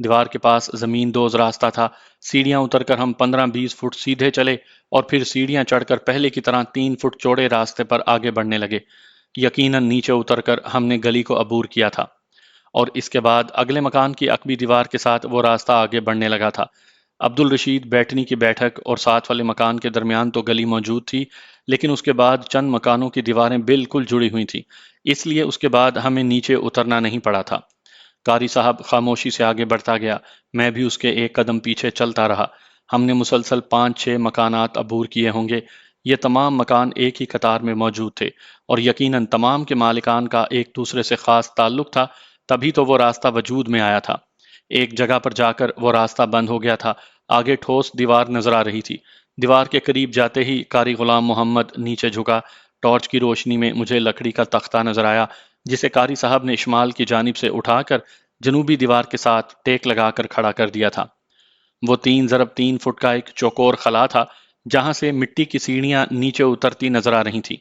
دیوار کے پاس زمین دوز راستہ تھا۔ سیڑھیاں اتر کر ہم 15-20 فٹ سیدھے چلے اور پھر سیڑھیاں چڑھ کر پہلے کی طرح 3 فٹ چوڑے راستے پر آگے بڑھنے لگے۔ یقیناً نیچے اتر کر ہم نے گلی کو عبور کیا تھا، اور اس کے بعد اگلے مکان کی عقبی دیوار کے ساتھ وہ راستہ آگے بڑھنے لگا تھا۔ عبد الرشید بیٹھنی کی بیٹھک اور ساتھ والے مکان کے درمیان تو گلی موجود تھی، لیکن اس کے بعد چند مکانوں کی دیواریں بالکل جڑی ہوئی تھیں، اس لیے اس کے بعد ہمیں نیچے اترنا نہیں پڑا تھا۔ قاری صاحب خاموشی سے آگے بڑھتا گیا، میں بھی اس کے ایک قدم پیچھے چلتا رہا۔ ہم نے مسلسل 5-6 مکانات عبور کیے ہوں گے۔ یہ تمام مکان ایک ہی قطار میں موجود تھے، اور یقیناً تمام کے مالکان کا ایک دوسرے سے خاص تعلق تھا، تبھی تو وہ راستہ وجود میں آیا تھا۔ ایک جگہ پر جا کر وہ راستہ بند ہو گیا تھا، آگے ٹھوس دیوار نظر آ رہی تھی۔ دیوار کے قریب جاتے ہی قاری غلام محمد نیچے جھکا۔ ٹارچ کی روشنی میں مجھے لکڑی کا تختہ نظر آیا، جسے قاری صاحب نے شمال کی جانب سے اٹھا کر جنوبی دیوار کے ساتھ ٹیک لگا کر کھڑا کر دیا تھا۔ وہ 3 ضرب 3 فٹ کا ایک چوکور خلا تھا، جہاں سے مٹی کی سیڑھیاں نیچے اترتی نظر آ رہی تھیں۔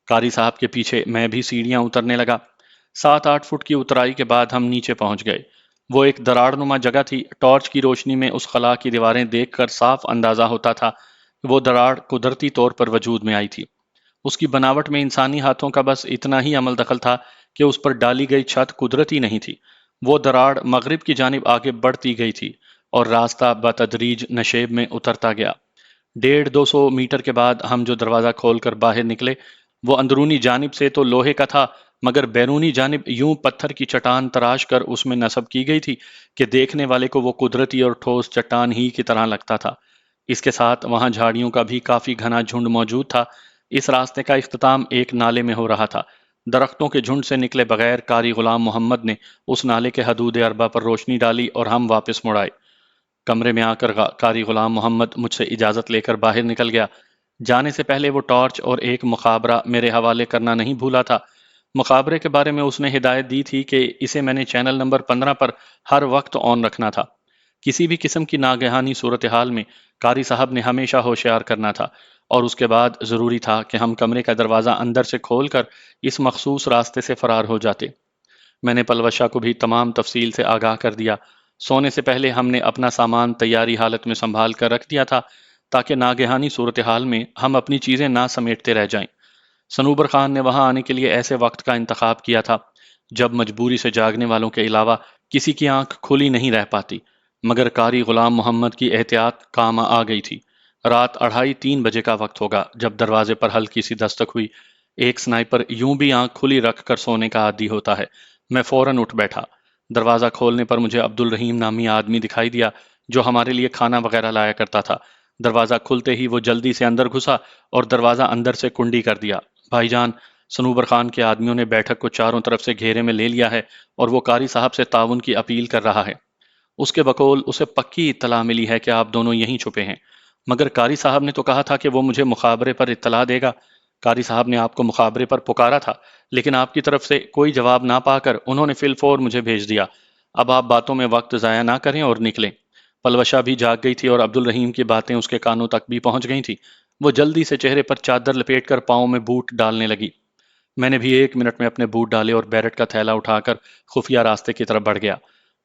قاری صاحب کے پیچھے میں بھی سیڑھیاں اترنے لگا۔ 7-8 فٹ کی اترائی کے بعد ہم نیچے پہنچ گئے۔ وہ ایک دراڑ نما جگہ تھی۔ ٹارچ کی روشنی میں اس خلا کی دیواریں دیکھ کر صاف اندازہ ہوتا تھا کہ وہ دراڑ قدرتی طور پر وجود میں آئی تھی۔ اس کی بناوٹ میں انسانی ہاتھوں کا بس اتنا ہی عمل دخل تھا کہ اس پر ڈالی گئی چھت قدرتی نہیں تھی۔ وہ دراڑ مغرب کی جانب آگے بڑھتی گئی تھی اور راستہ بتدریج نشیب میں اترتا گیا۔ 150-200 میٹر کے بعد ہم جو دروازہ کھول کر باہر نکلے، وہ اندرونی جانب سے تو لوہے کا تھا، مگر بیرونی جانب یوں پتھر کی چٹان تراش کر اس میں نصب کی گئی تھی کہ دیکھنے والے کو وہ قدرتی اور ٹھوس چٹان ہی کی طرح لگتا تھا۔ اس کے ساتھ وہاں جھاڑیوں کا بھی کافی گھنا جھنڈ موجود تھا۔ اس راستے کا اختتام ایک نالے میں ہو رہا تھا۔ درختوں کے جھنڈ سے نکلے بغیر قاری غلام محمد نے اس نالے کے حدود اربا پر روشنی ڈالی اور ہم واپس مڑ آئے۔ کمرے میں آ کر قاری غلام محمد مجھ سے اجازت لے کر باہر نکل گیا۔ جانے سے پہلے وہ ٹارچ اور ایک مخابرہ میرے حوالے کرنا نہیں بھولا تھا۔ مخابرے کے بارے میں اس نے ہدایت دی تھی کہ اسے میں نے چینل نمبر 15 پر ہر وقت آن رکھنا تھا۔ کسی بھی قسم کی ناگہانی صورتحال میں قاری صاحب نے ہمیشہ ہوشیار کرنا تھا، اور اس کے بعد ضروری تھا کہ ہم کمرے کا دروازہ اندر سے کھول کر اس مخصوص راستے سے فرار ہو جاتے۔ میں نے پلوشہ کو بھی تمام تفصیل سے آگاہ کر دیا۔ سونے سے پہلے ہم نے اپنا سامان تیاری حالت میں سنبھال کر رکھ دیا تھا، تاکہ ناگہانی صورتحال میں ہم اپنی چیزیں نہ سمیٹتے رہ جائیں۔ صنوبر خان نے وہاں آنے کے لیے ایسے وقت کا انتخاب کیا تھا جب مجبوری سے جاگنے والوں کے علاوہ کسی کی آنکھ کھلی نہیں رہ پاتی، مگر قاری غلام محمد کی احتیاط کام آ گئی تھی۔ رات 2:30-3 بجے کا وقت ہوگا جب دروازے پر ہلکی سی دستک ہوئی۔ ایک سنائپر یوں بھی آنکھ کھلی رکھ کر سونے کا عادی ہوتا ہے۔ میں فوراً اٹھ بیٹھا۔ دروازہ کھولنے پر مجھے عبد الرحیم نامی آدمی دکھائی دیا، جو ہمارے لیے کھانا وغیرہ لایا کرتا تھا۔ دروازہ کھلتے ہی وہ جلدی سے اندر گھسا اور دروازہ اندر سے کنڈی کر دیا۔ بھائی جان، صنوبر خان کے آدمیوں نے بیٹھک کو چاروں طرف سے گھیرے میں لے لیا ہے، اور وہ قاری صاحب سے تعاون کی اپیل کر رہا ہے۔ اس کے بقول اسے پکی اطلاع ملی ہے کہ آپ دونوں یہیں چھپے ہیں، مگر قاری صاحب نے تو کہا تھا کہ وہ مجھے مخابرے پر اطلاع دے گا۔ قاری صاحب نے آپ کو مخابرے پر پکارا تھا، لیکن آپ کی طرف سے کوئی جواب نہ پا کر انہوں نے فی الفور مجھے بھیج دیا۔ اب آپ باتوں میں وقت ضائع نہ کریں اور نکلیں۔ پلوشہ بھی جاگ گئی تھی اور عبد الرحیم کی باتیں اس کے کانوں تک بھی پہنچ گئی تھی۔ وہ جلدی سے چہرے پر چادر لپیٹ کر پاؤں میں بوٹ ڈالنے لگی۔ میں نے بھی 1 منٹ میں اپنے بوٹ ڈالے اور بیرٹ کا تھیلا اٹھا کر خفیہ راستے کی طرف بڑھ گیا۔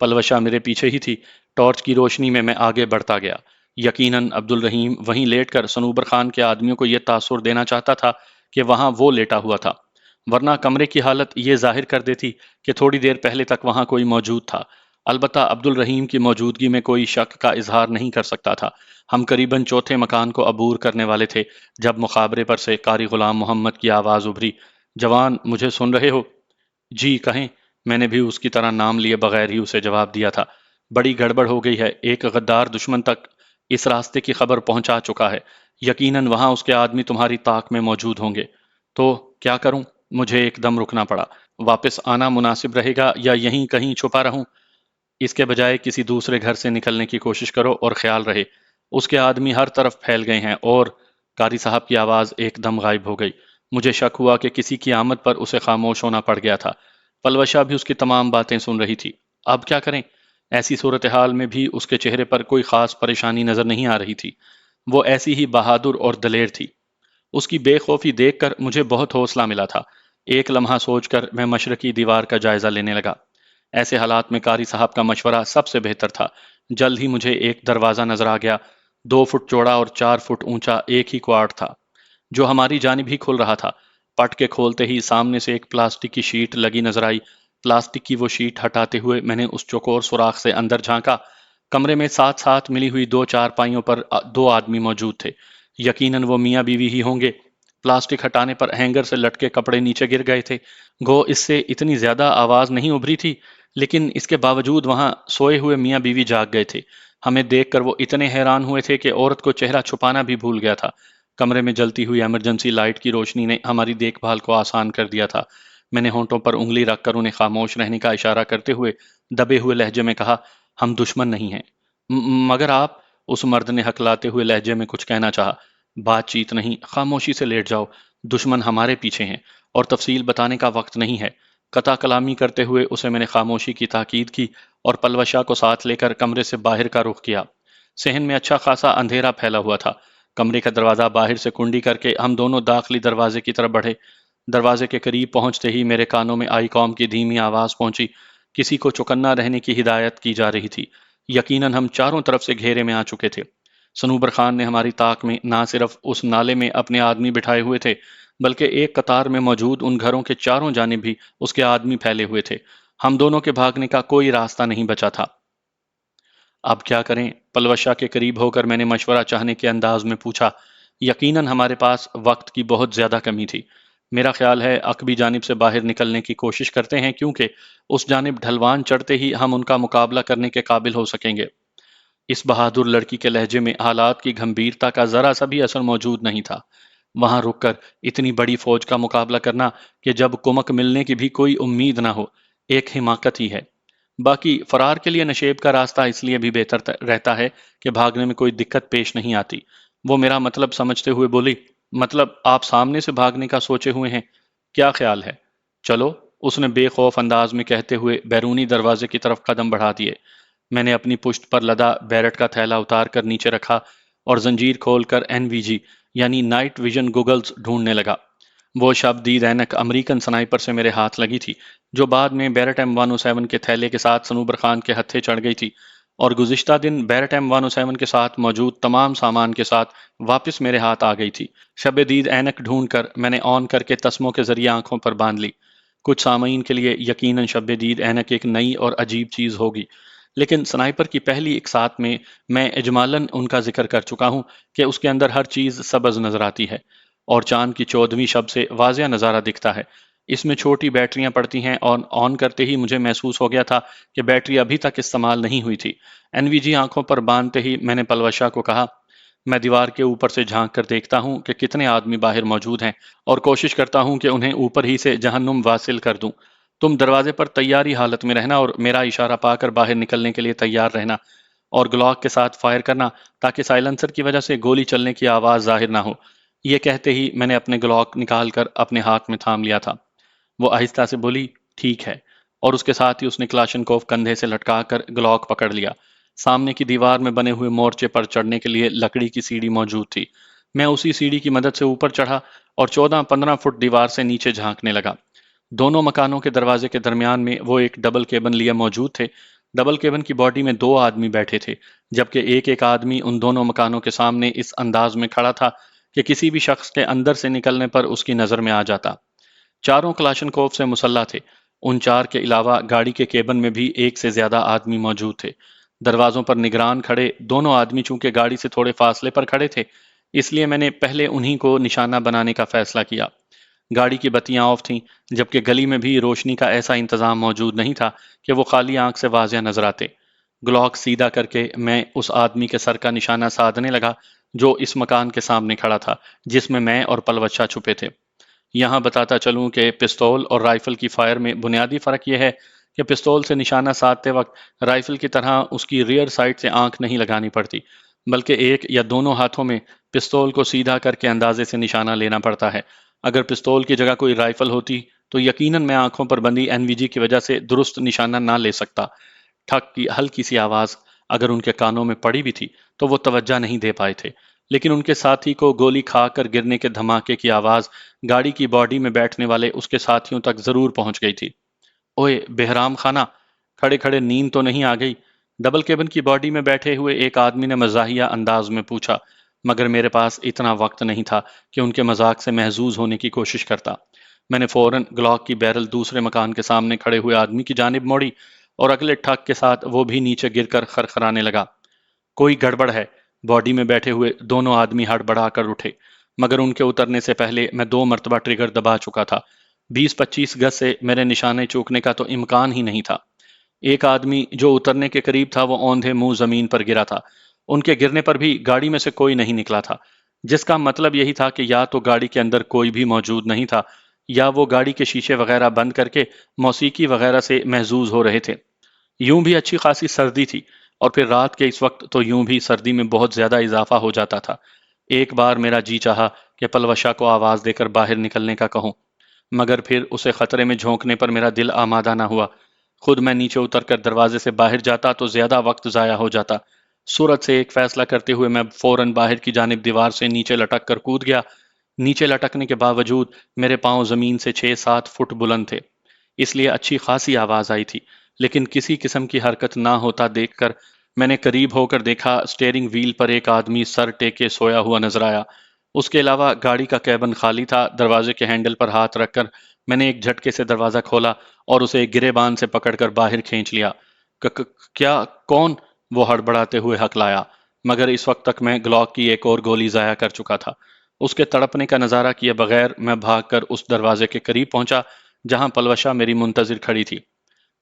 پلوشہ میرے پیچھے ہی تھی۔ ٹارچ کی روشنی میں میں آگے بڑھتا گیا۔ یقیناً عبد الرحیم وہیں لیٹ کر صنوبر خان کے آدمیوں کو یہ تاثر دینا چاہتا تھا کہ وہاں وہ لیٹا ہوا تھا، ورنہ کمرے کی حالت یہ ظاہر کر دیتی کہ تھوڑی دیر پہلے تک وہاں کوئی موجود تھا۔ البتہ عبد الرحیم کی موجودگی میں کوئی شک کا اظہار نہیں کر سکتا تھا۔ ہم قریباً چوتھے مکان کو عبور کرنے والے تھے جب مخابرے پر سے قاری غلام محمد کی آواز ابھری، جوان، مجھے سن رہے ہو؟ جی کہیں، میں نے بھی اس کی طرح نام لیے بغیر ہی اسے جواب دیا تھا۔ بڑی گڑبڑ ہو گئی ہے، ایک غدار دشمن تک اس راستے کی خبر پہنچا چکا ہے۔ یقیناً وہاں اس کے آدمی تمہاری طاق میں موجود ہوں گے۔ تو کیا کروں؟ مجھے ایک دم رکنا پڑا۔ واپس آنا مناسب رہے گا یا یہیں کہیں چھپا رہوں؟ اس کے بجائے کسی دوسرے گھر سے نکلنے کی کوشش کرو، اور خیال رہے اس کے آدمی ہر طرف پھیل گئے ہیں۔ اور قاری صاحب کی آواز ایک دم غائب ہو گئی۔ مجھے شک ہوا کہ کسی کی آمد پر اسے خاموش ہونا پڑ گیا تھا۔ پلوشہ بھی اس کی تمام باتیں سن رہی تھی۔ اب کیا کریں؟ ایسی صورتحال میں بھی اس کے چہرے پر کوئی خاص پریشانی نظر نہیں آ رہی تھی۔ وہ ایسی ہی بہادر اور دلیر تھی۔ اس کی بے خوفی دیکھ کر مجھے بہت حوصلہ ملا تھا۔ ایک لمحہ سوچ کر میں مشرقی دیوار کا جائزہ لینے لگا۔ ایسے حالات میں قاری صاحب کا مشورہ سب سے بہتر تھا۔ جلد ہی مجھے ایک دروازہ نظر آ گیا، 2 فٹ چوڑا اور 4 فٹ اونچا، ایک ہی کواڑ تھا جو ہماری جانب ہی کھل رہا تھا۔ پٹ کے کھولتے ہی سامنے سے ایک پلاسٹک کی شیٹ لگی نظر آئی۔ پلاسٹک کی وہ شیٹ ہٹاتے ہوئے میں نے اس چوکور سوراخ سے اندر جھانکا۔ کمرے میں ساتھ ساتھ ملی ہوئی 2 چارپائیوں پر 2 آدمی موجود تھے۔ یقیناً وہ میاں بیوی ہی ہوں گے۔ پلاسٹک ہٹانے پر ہینگر سے لٹکے کپڑے نیچے گر گئے تھے۔ گو اس سے اتنی زیادہ آواز نہیں ابھری تھی، لیکن اس کے باوجود وہاں سوئے ہوئے میاں بیوی جاگ گئے تھے۔ ہمیں دیکھ کر وہ اتنے حیران ہوئے تھے کہ عورت کو چہرہ چھپانا بھی بھول گیا تھا۔ کمرے میں جلتی ہوئی ایمرجنسی لائٹ کی روشنی نے ہماری دیکھ بھال کو آسان کر دیا تھا۔ میں نے ہونٹوں پر انگلی رکھ کر انہیں خاموش رہنے کا اشارہ کرتے ہوئے دبے ہوئے لہجے میں کہا، ہم دشمن نہیں ہیں۔ مگر آپ، اس مرد نے ہکلاتے ہوئے لہجے میں کچھ کہنا چاہا۔ بات چیت نہیں، خاموشی سے لیٹ جاؤ۔ دشمن ہمارے پیچھے ہیں اور تفصیل بتانے کا وقت نہیں ہے۔ قطع کلامی کرتے ہوئے اسے میں نے خاموشی کی تاکید کی اور پلوشا کو ساتھ لے کر کمرے سے باہر کا رخ کیا۔ صحن میں اچھا خاصا اندھیرا پھیلا ہوا تھا۔ کمرے کا دروازہ باہر سے کنڈی کر کے ہم دونوں داخلی دروازے کی طرف بڑھے۔ دروازے کے قریب پہنچتے ہی میرے کانوں میں آئی کام کی دھیمی آواز پہنچی۔ کسی کو چوکنا رہنے کی ہدایت کی جا رہی تھی۔ یقیناً ہم چاروں طرف سے گھیرے میں آ چکے تھے۔ سنوبر خان نے ہماری طاق میں نہ صرف اس نالے میں اپنے آدمی بٹھائے ہوئے تھے، بلکہ ایک قطار میں موجود ان گھروں کے چاروں جانب بھی اس کے آدمی پھیلے ہوئے تھے۔ ہم دونوں کے بھاگنے کا کوئی راستہ نہیں بچا تھا۔ اب کیا کریں؟ پلوشا کے قریب ہو کر میں نے مشورہ چاہنے کے انداز میں پوچھا۔ یقیناً ہمارے پاس وقت کی بہت زیادہ کمی تھی۔ میرا خیال ہے عقبی جانب سے باہر نکلنے کی کوشش کرتے ہیں، کیونکہ اس جانب ڈھلوان چڑھتے ہی ہم ان کا مقابلہ کرنے کے قابل ہو سکیں گے۔ اس بہادر لڑکی کے لہجے میں حالات کی گھمبیرتا کا ذرا سا بھی اثر موجود نہیں تھا۔ وہاں رک کر اتنی بڑی فوج کا مقابلہ کرنا کہ جب کمک ملنے کی بھی کوئی امید نہ ہو، ایک حماقت ہی ہے۔ باقی فرار کے لیے نشیب کا راستہ اس لیے بھی بہتر رہتا ہے کہ بھاگنے میں کوئی دقت پیش نہیں آتی۔ وہ میرا مطلب سمجھتے ہوئے بولی، مطلب آپ سامنے سے بھاگنے کا سوچے ہوئے ہیں؟ کیا خیال ہے؟ چلو، اس نے بے خوف انداز میں کہتے ہوئے بیرونی دروازے کی طرف قدم بڑھا دیے۔ میں نے اپنی پشت پر لدا بیرٹ کا تھیلا اتار کر نیچے رکھا اور زنجیر کھول کر NVG یعنی نائٹ ویژن گوگلز ڈھونڈنے لگا۔ وہ شبدید اینک امریکن سنائپر سے میرے ہاتھ لگی تھی، جو بعد میں بیرٹ M107 کے تھیلے کے ساتھ سنوبر خان کے ہتھے چڑھ گئی تھی، اور گزشتہ دن بیرٹ M107 کے ساتھ موجود تمام سامان کے ساتھ واپس میرے ہاتھ آ گئی تھی۔ شبدید اینک ڈھونڈ کر میں نے آن کر کے تسموں کے ذریعے آنکھوں پر باندھ لی۔ کچھ سامعین کے لیے یقیناً شبدید اینک ایک نئی اور عجیب چیز ہوگی، لیکن سنائپر کی پہلی اقساط میں اجمالاً ان کا ذکر کر چکا ہوں کہ اس کے اندر ہر چیز سبز نظر آتی ہے اور چاند کی 14ویں شب سے واضح نظارہ دکھتا ہے۔ اس میں چھوٹی بیٹریاں پڑتی ہیں اور آن کرتے ہی مجھے محسوس ہو گیا تھا کہ بیٹری ابھی تک استعمال نہیں ہوئی تھی۔ NVG آنکھوں پر باندھتے ہی میں نے پلوشا کو کہا، میں دیوار کے اوپر سے جھانک کر دیکھتا ہوں کہ کتنے آدمی باہر موجود ہیں اور کوشش کرتا ہوں کہ انہیں اوپر ہی سے جہنم واصل کر دوں۔ تم دروازے پر تیاری حالت میں رہنا اور میرا اشارہ پا کر باہر نکلنے کے لیے تیار رہنا، اور گلاک کے ساتھ فائر کرنا تاکہ سائلنسر کی وجہ سے گولی چلنے کی آواز ظاہر نہ ہو۔ یہ کہتے ہی میں نے اپنے گلاک نکال کر اپنے ہاتھ میں تھام لیا تھا۔ وہ آہستہ سے بولی، ٹھیک ہے، اور اس کے ساتھ ہی اس نے کلاشنکوف کندھے سے لٹکا کر گلاک پکڑ لیا۔ سامنے کی دیوار میں بنے ہوئے مورچے پر چڑھنے کے لیے لکڑی کی سیڑھی موجود تھی۔ میں اسی سیڑھی کی مدد سے اوپر چڑھا اور 14-15 فٹ دیوار سے نیچے جھانکنے لگا۔ دونوں مکانوں کے دروازے کے درمیان میں وہ ایک ڈبل کیبن لیے موجود تھے۔ ڈبل کیبن کی باڈی میں 2 آدمی بیٹھے تھے، جبکہ ایک ایک آدمی ان دونوں مکانوں کے سامنے اس انداز میں کھڑا تھا کہ کسی بھی شخص کے اندر سے نکلنے پر اس کی نظر میں آ جاتا۔ چاروں کلاشنکوف سے مسلح تھے۔ ان 4 کے علاوہ گاڑی کے کیبن میں بھی 1 سے زیادہ آدمی موجود تھے۔ دروازوں پر نگران کھڑے دونوں آدمی چونکہ گاڑی سے تھوڑے فاصلے پر کھڑے تھے، اس لیے میں نے پہلے انہی کو نشانہ بنانے کا فیصلہ کیا۔ گاڑی کی بتیاں آف تھیں، جبکہ گلی میں بھی روشنی کا ایسا انتظام موجود نہیں تھا کہ وہ خالی آنکھ سے واضح نظر آتے۔ گلاک سیدھا کر کے میں اس آدمی کے سر کا نشانہ سادھنے لگا جو اس مکان کے سامنے کھڑا تھا جس میں اور پلوچا چھپے تھے۔ یہاں بتاتا چلوں کہ پستول اور رائفل کی فائر میں بنیادی فرق یہ ہے کہ پستول سے نشانہ سادھتے وقت رائفل کی طرح اس کی ریئر سائٹ سے آنکھ نہیں لگانی پڑتی، بلکہ ایک یا دونوں ہاتھوں میں پستول کو سیدھا کر کے اندازے سے نشانہ لینا پڑتا ہے۔ اگر پستول کی جگہ کوئی رائفل ہوتی تو یقیناً میں آنکھوں پر بندی NVG کی وجہ سے درست نشانہ نہ لے سکتا۔ ٹھک کی ہلکی سی آواز اگر ان کے کانوں میں پڑی بھی تھی تو وہ توجہ نہیں دے پائے تھے، لیکن ان کے ساتھی کو گولی کھا کر گرنے کے دھماکے کی آواز گاڑی کی باڈی میں بیٹھنے والے اس کے ساتھیوں تک ضرور پہنچ گئی تھی۔ اوئے بہرام خانہ، کھڑے کھڑے نیند تو نہیں آ گئی؟ ڈبل کیبن کی باڈی میں بیٹھے ہوئے ایک آدمی نے مزاحیہ انداز میں پوچھا، مگر میرے پاس اتنا وقت نہیں تھا کہ ان کے مذاق سے محظوظ ہونے کی کوشش کرتا۔ میں نے فوراً گلاک کی بیرل دوسرے مکان کے سامنے کھڑے ہوئے آدمی کی جانب موڑی اور اگلے ٹھک کے ساتھ وہ بھی نیچے گر کر خرخرانے لگا۔ کوئی گڑبڑ ہے؟ باڈی میں بیٹھے ہوئے دونوں آدمی ہڑبڑا کر اٹھے، مگر ان کے اترنے سے پہلے میں 2 مرتبہ ٹریگر دبا چکا تھا۔ 20-25 گز سے میرے نشانے چوکنے کا تو امکان ہی نہیں تھا۔ ایک آدمی جو اترنے کے قریب تھا وہ اوندھے منہ زمین پر گرا تھا۔ ان کے گرنے پر بھی گاڑی میں سے کوئی نہیں نکلا تھا، جس کا مطلب یہی تھا کہ یا تو گاڑی کے اندر کوئی بھی موجود نہیں تھا یا وہ گاڑی کے شیشے وغیرہ بند کر کے موسیقی وغیرہ سے محظوظ ہو رہے تھے۔ یوں بھی اچھی خاصی سردی تھی، اور پھر رات کے اس وقت تو یوں بھی سردی میں بہت زیادہ اضافہ ہو جاتا تھا۔ ایک بار میرا جی چاہا کہ پلوشا کو آواز دے کر باہر نکلنے کا کہوں، مگر پھر اسے خطرے میں جھونکنے پر میرا دل آمادہ نہ ہوا۔ خود میں نیچے اتر کر دروازے سے باہر جاتا تو زیادہ وقت ضائع ہو جاتا۔ صورت سے ایک فیصلہ کرتے ہوئے میں فوراً باہر کی جانب دیوار سے نیچے لٹک کر کود گیا۔ نیچے لٹکنے کے باوجود میرے پاؤں زمین سے 6-7 فٹ بلند تھے، اس لیے اچھی خاصی آواز آئی تھی، لیکن کسی قسم کی حرکت نہ ہوتا دیکھ کر میں نے قریب ہو کر دیکھا اسٹیئرنگ وہیل پر ایک آدمی سر ٹیکے سویا ہوا نظر آیا۔ اس کے علاوہ گاڑی کا کیبن خالی تھا۔ دروازے کے ہینڈل پر ہاتھ رکھ کر میں نے ایک جھٹکے سے دروازہ کھولا اور اسے گریبان سے پکڑ کر باہر کھینچ لیا۔ کیا کون؟ وہ ہڑبڑاتے ہوئے ہکلایا، مگر اس وقت تک میں گلاک کی ایک اور گولی ضائع کر چکا تھا۔ اس کے تڑپنے کا نظارہ کیے بغیر میں بھاگ کر اس دروازے کے قریب پہنچا جہاں پلوشا میری منتظر کھڑی تھی۔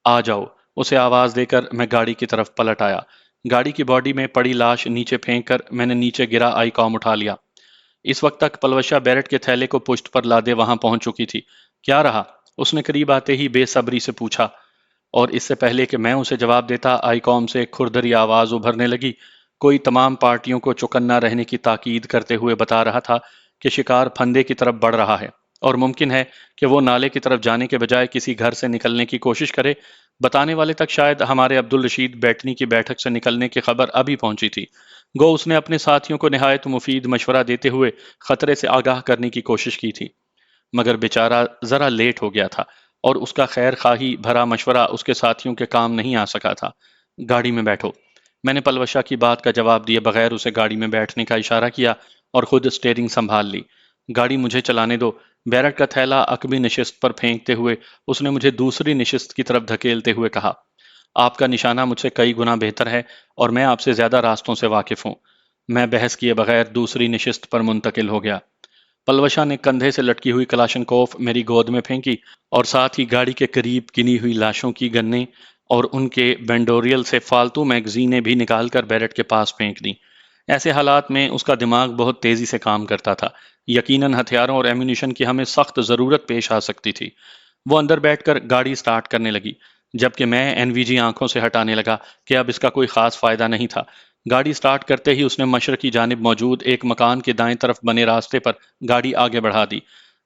آ جاؤ، اسے آواز دے کر میں گاڑی کی طرف پلٹ آیا۔ گاڑی کی باڈی میں پڑی لاش نیچے پھینک کر میں نے نیچے گرا آئی کام اٹھا لیا۔ اس وقت تک پلوشا بیرٹ کے تھیلے کو پشت پر لادے وہاں پہنچ چکی تھی۔ کیا رہا؟ اس نے قریب آتے ہی بے صبری سے پوچھا، اور اس سے پہلے کہ میں اسے جواب دیتا آئی کام سے ایک کھردری آواز ابھرنے لگی۔ کوئی تمام پارٹیوں کو چوکنا رہنے کی تاکید کرتے ہوئے بتا رہا تھا کہ شکار پھندے کی طرف بڑھ رہا ہے اور ممکن ہے کہ وہ نالے کی طرف جانے کے بجائے کسی گھر سے نکلنے کی کوشش کرے۔ بتانے والے تک شاید ہمارے عبدالرشید بیٹنی کی بیٹھک سے نکلنے کی خبر ابھی پہنچی تھی۔ گو اس نے اپنے ساتھیوں کو نہایت مفید مشورہ دیتے ہوئے خطرے سے آگاہ کرنے کی کوشش کی تھی، مگر بیچارہ ذرا لیٹ ہو گیا تھا اور اس کا خیر خواہی بھرا مشورہ اس کے ساتھیوں کے کام نہیں آ سکا تھا۔ گاڑی میں بیٹھو۔ میں نے پلوشا کی بات کا جواب دیے بغیر اسے گاڑی میں بیٹھنے کا اشارہ کیا اور خود اسٹیئرنگ سنبھال لی۔ گاڑی مجھے چلانے دو۔ بیرٹ کا تھیلا عقبی نشست پر پھینکتے ہوئے اس نے مجھے دوسری نشست کی طرف دھکیلتے ہوئے کہا، آپ کا نشانہ مجھ سے کئی گنا بہتر ہے اور میں آپ سے زیادہ راستوں سے واقف ہوں۔ میں بحث کیے بغیر دوسری نشست پر منتقل ہو گیا۔ پلوشا نے کندھے سے لٹکی ہوئی کلاشنکوف میری گود میں پھینکی اور ساتھ ہی گاڑی کے قریب گنی ہوئی لاشوں کی گنیں اور ان کے بینڈوریل سے فالتو میگزینیں بھی نکال کر بیرٹ کے پاس پھینک دیں۔ ایسے حالات میں اس کا دماغ بہت تیزی سے کام کرتا تھا۔ یقیناً ہتھیاروں اور ایمونیشن کی ہمیں سخت ضرورت پیش آ سکتی تھی۔ وہ اندر بیٹھ کر گاڑی سٹارٹ کرنے لگی، جبکہ میں این وی جی آنکھوں سے ہٹانے لگا کہ اب اس کا کوئی خاص فائدہ نہیں تھا۔ گاڑی سٹارٹ کرتے ہی اس نے مشرقی جانب موجود ایک مکان کے دائیں طرف بنے راستے پر گاڑی آگے بڑھا دی۔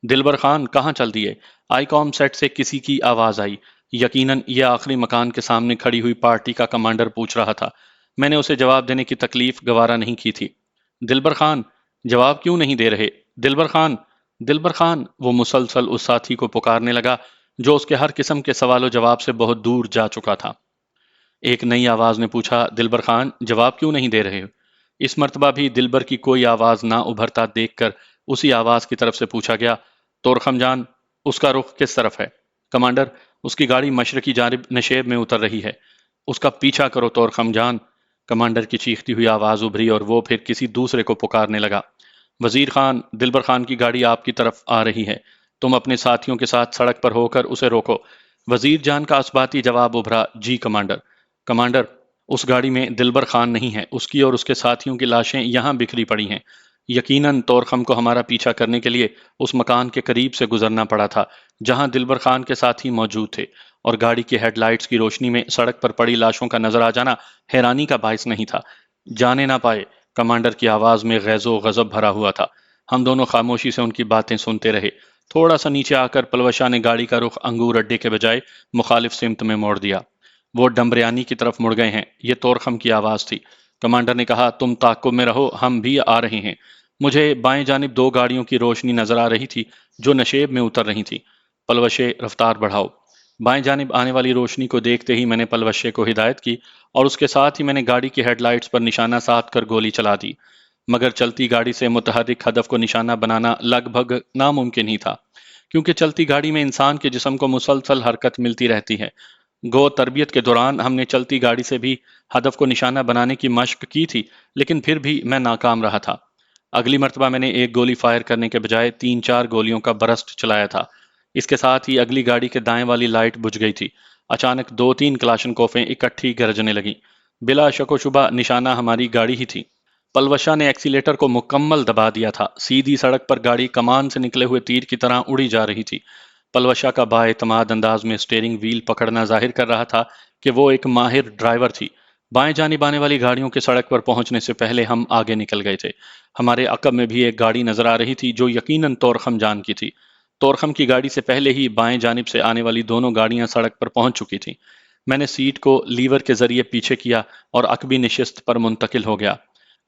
دلبر خان کہاں چل دیے؟ آئی کام سیٹ سے کسی کی آواز آئی۔ یقیناً یہ آخری مکان کے سامنے کھڑی ہوئی پارٹی کا کمانڈر پوچھ رہا تھا۔ میں نے اسے جواب دینے کی تکلیف گوارا نہیں کی تھی۔ دلبر خان، جواب کیوں نہیں دے رہے؟ دلبر خان، دلبر خان، وہ مسلسل اس ساتھی کو پکارنے لگا جو اس کے ہر قسم کے سوال و جواب سے بہت دور جا چکا تھا۔ ایک نئی آواز نے پوچھا، دلبر خان، جواب کیوں نہیں دے رہے ہو؟ اس مرتبہ بھی دلبر کی کوئی آواز نہ ابھرتا دیکھ کر اسی آواز کی طرف سے پوچھا گیا، تورخم جان، اس کا رخ کس طرف ہے؟ کمانڈر، اس کی گاڑی مشرقی جانب نشیب میں اتر رہی ہے۔ اس کا پیچھا کرو تورخم جان۔ کمانڈر کی چیختی ہوئی آواز ابھری اور وہ پھر کسی دوسرے کو پکارنے لگا، وزیر خان، دلبر خان کی گاڑی آپ کی طرف آ رہی ہے، تم اپنے ساتھیوں کے ساتھ سڑک پر ہو کر اسے روکو۔ وزیر جان کا اسباتی جواب ابھرا، جی کمانڈر۔ کمانڈر، اس گاڑی میں دلبر خان نہیں ہے، اس کی اور اس کے ساتھیوں کی لاشیں یہاں بکھری پڑی ہیں۔ یقیناً تورخم کو ہمارا پیچھا کرنے کے لیے اس مکان کے قریب سے گزرنا پڑا تھا جہاں دلبر خان کے ساتھی موجود تھے، اور گاڑی کی ہیڈ لائٹس کی روشنی میں سڑک پر پڑی لاشوں کا نظر آ جانا حیرانی کا باعث نہیں تھا۔ جانے نہ پائے، کمانڈر کی آواز میں غیظ و غضب بھرا ہوا تھا۔ ہم دونوں خاموشی سے ان کی باتیں سنتے رہے۔ تھوڑا سا نیچے آ کر پلوشا نے گاڑی کا رخ انگور اڈے کے بجائے مخالف سمت میں موڑ دیا۔ وہ ڈمبریانی کی طرف مڑ گئے ہیں، یہ تورخم کی آواز تھی۔ کمانڈر نے کہا، تم تعاقب میں رہو، ہم بھی آ رہے ہیں۔ مجھے بائیں جانب 2 گاڑیوں کی روشنی نظر آ رہی تھی جو نشیب میں اتر رہی تھی۔ پلوشے، رفتار بڑھاؤ۔ بائیں جانب آنے والی روشنی کو دیکھتے ہی میں نے پلوشے کو ہدایت کی اور اس کے ساتھ ہی میں نے گاڑی کی ہیڈ لائٹس پر نشانہ سادھ کر گولی چلا دی، مگر چلتی گاڑی سے متحرک ہدف کو نشانہ بنانا لگ بھگ ناممکن ہی تھا، کیونکہ چلتی گاڑی میں انسان کے جسم کو مسلسل حرکت ملتی رہتی ہے۔ گو تربیت کے دوران ہم نے چلتی گاڑی سے بھی ہدف کو نشانہ بنانے کی مشق کی تھی، لیکن پھر بھی میں ناکام رہا تھا۔ اگلی مرتبہ میں نے ایک گولی فائر کرنے کے بجائے 3-4 گولیوں کا برسٹ چلایا تھا۔ اس کے ساتھ ہی اگلی گاڑی کے دائیں والی لائٹ بجھ گئی تھی۔ اچانک 2-3 کلاشنکوفیں اکٹھی گرجنے لگیں۔ بلا شک و شبہ نشانہ ہماری گاڑی ہی تھی۔ پلوشا نے ایکسیلیٹر کو مکمل دبا دیا تھا۔ سیدھی سڑک پر گاڑی کمان سے نکلے ہوئے تیر کی طرح اڑی جا رہی تھی۔ پلوشا کا بااعتماد انداز میں اسٹیئرنگ وہیل پکڑنا ظاہر کر رہا تھا کہ وہ ایک ماہر ڈرائیور تھی۔ بائیں جانب آنے والی گاڑیوں کے سڑک پر پہنچنے سے پہلے ہم آگے نکل گئے تھے۔ ہمارے عقب میں بھی ایک گاڑی نظر آ رہی تھی جو یقیناً طورخم جان کی تھی۔ طورخم کی گاڑی سے پہلے ہی بائیں جانب سے آنے والی دونوں گاڑیاں سڑک پر پہنچ چکی تھیں۔ میں نے سیٹ کو لیور کے ذریعے پیچھے کیا اور عقبی نشست پر منتقل ہو گیا۔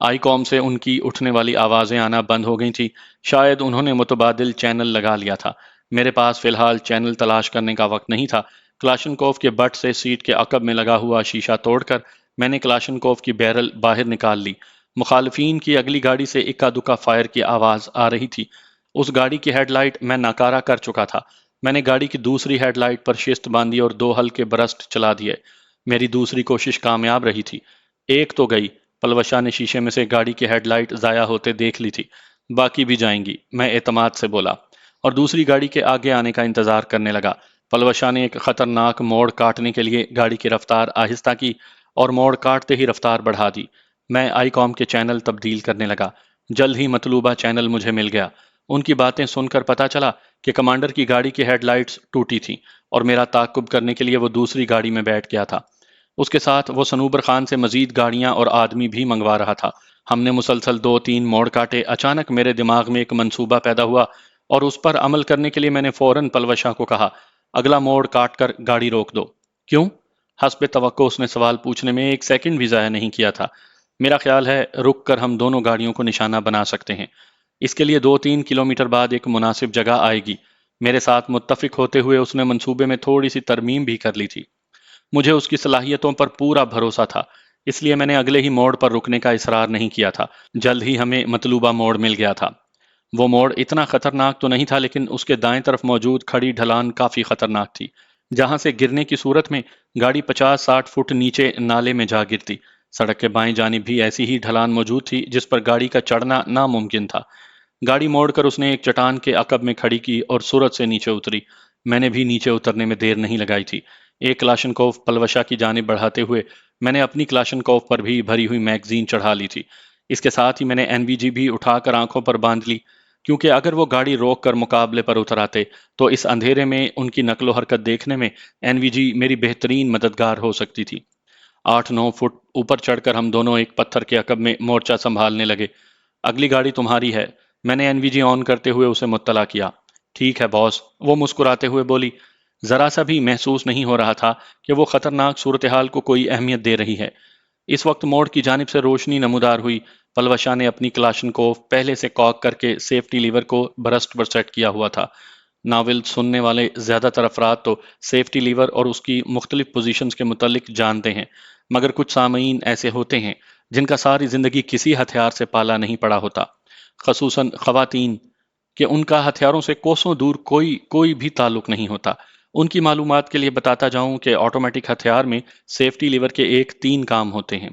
آئی کام سے ان کی اٹھنے والی آوازیں آنا بند ہو گئی تھی۔ شاید انہوں نے متبادل چینل لگا لیا تھا۔ میرے پاس فی الحال چینل تلاش کرنے کا وقت نہیں تھا۔ کلاشنکوف کے بٹ سے سیٹ کے عقب میں لگا ہوا شیشہ توڑ کر میں نے کلاشنکوف کی بیرل باہر نکال لی۔ مخالفین کی اگلی گاڑی سے اکا دکا فائر کی آواز آ رہی تھی۔ اس گاڑی کی ہیڈ لائٹ میں ناکارہ کر چکا تھا۔ میں نے گاڑی کی دوسری ہیڈ لائٹ پر شست باندھی اور 2 ہلکے برسٹ چلا دیے۔ میری دوسری کوشش کامیاب رہی تھی۔ ایک تو گئی۔ پلوشا نے شیشے میں سے گاڑی کی ہیڈ لائٹ ضائع ہوتے دیکھ لی تھی۔ باقی بھی جائیں گی، میں اعتماد سے بولا، اور دوسری گاڑی کے آگے آنے کا انتظار کرنے لگا۔ پلوشا نے ایک خطرناک موڑ کاٹنے کے لیے گاڑی کی رفتار آہستہ کی اور موڑ کاٹتے ہی رفتار بڑھا دی۔ میں آئی کام کے چینل تبدیل کرنے لگا۔ جلد ہی مطلوبہ چینل مجھے مل گیا۔ ان کی باتیں سن کر پتا چلا کہ کمانڈر کی گاڑی کی ہیڈ لائٹس ٹوٹی تھیں اور میرا تعاقب کرنے کے لیے وہ دوسری گاڑی میں بیٹھ گیا تھا۔ اس کے ساتھ وہ صنوبر خان سے مزید گاڑیاں اور آدمی بھی منگوا رہا تھا۔ ہم نے مسلسل 2-3 موڑ کاٹے۔ اچانک میرے دماغ میں ایک منصوبہ پیدا ہوا اور اس پر عمل کرنے کے لیے میں نے فوراً پلوشا کو کہا، اگلا موڑ کاٹ کر گاڑی روک دو۔ کیوں؟ حسب توقع اس نے سوال پوچھنے میں 1 سیکنڈ بھی ضائع نہیں کیا تھا۔ میرا خیال ہے رک کر ہم دونوں گاڑیوں کو نشانہ بنا سکتے ہیں۔ اس کے لیے 2-3 کلومیٹر بعد ایک مناسب جگہ آئے گی۔ میرے ساتھ متفق ہوتے ہوئے اس نے منصوبے میں تھوڑی سی ترمیم بھی کر لی تھی۔ مجھے اس کی صلاحیتوں پر پورا بھروسہ تھا، اس لیے میں نے اگلے ہی موڑ پر رکنے کا اصرار نہیں کیا تھا۔ جلد ہی ہمیں مطلوبہ موڑ مل گیا تھا۔ وہ موڑ اتنا خطرناک تو نہیں تھا، لیکن اس کے دائیں طرف موجود کھڑی ڈھلان کافی خطرناک تھی، جہاں سے گرنے کی صورت میں گاڑی 50-60 فٹ نیچے نالے میں جا گرتی۔ سڑک کے بائیں جانب بھی ایسی ہی ڈھلان موجود تھی جس پر گاڑی کا چڑھنا ناممکن تھا۔ گاڑی موڑ کر اس نے ایک چٹان کے عقب میں کھڑی کی اور سرعت سے نیچے اتری۔ میں نے بھی نیچے اترنے میں دیر نہیں لگائی تھی۔ ایک کلاشنکوف پلوشا کی جانب بڑھاتے ہوئے میں نے اپنی کلاشنکوف پر بھی بھری ہوئی میگزین چڑھا لی تھی۔ اس کے ساتھ ہی میں نے NVG بھی اٹھا کر آنکھوں پر باندھ لی، کیونکہ اگر وہ گاڑی روک کر مقابلے پر اتر آتے تو اس اندھیرے میں ان کی نقل و حرکت دیکھنے میں NVG میری بہترین مددگار ہو سکتی تھی۔ 8-9 فٹ اوپر چڑھ کر ہم دونوں ایک پتھر کے عقب میں مورچہ سنبھالنے لگے۔ اگلی گاڑی تمہاری ہے، میں نے NVG آن کرتے ہوئے اسے مطلع کیا۔ ٹھیک ہے باس، وہ مسکراتے ہوئے بولی۔ ذرا سا بھی محسوس نہیں ہو رہا تھا کہ وہ خطرناک صورتحال کو کوئی اہمیت دے رہی ہے۔ اس وقت موڑ کی جانب سے روشنی نمودار ہوئی۔ پلوشا نے اپنی کلاشنکوف پہلے سے کاک کر کے سیفٹی لیور کو برسٹ پر سیٹ کیا ہوا تھا۔ ناول سننے والے زیادہ تر افراد تو سیفٹی لیور اور اس کی مختلف پوزیشنز کے متعلق جانتے ہیں، مگر کچھ سامعین ایسے ہوتے ہیں جن کا ساری زندگی کسی ہتھیار سے پالا نہیں پڑا ہوتا، خصوصاً خواتین، کہ ان کا ہتھیاروں سے کوسوں دور کوئی بھی تعلق نہیں ہوتا۔ ان کی معلومات کے لیے بتاتا جاؤں کہ آٹومیٹک ہتھیار میں سیفٹی لیور کے 3 کام ہوتے ہیں۔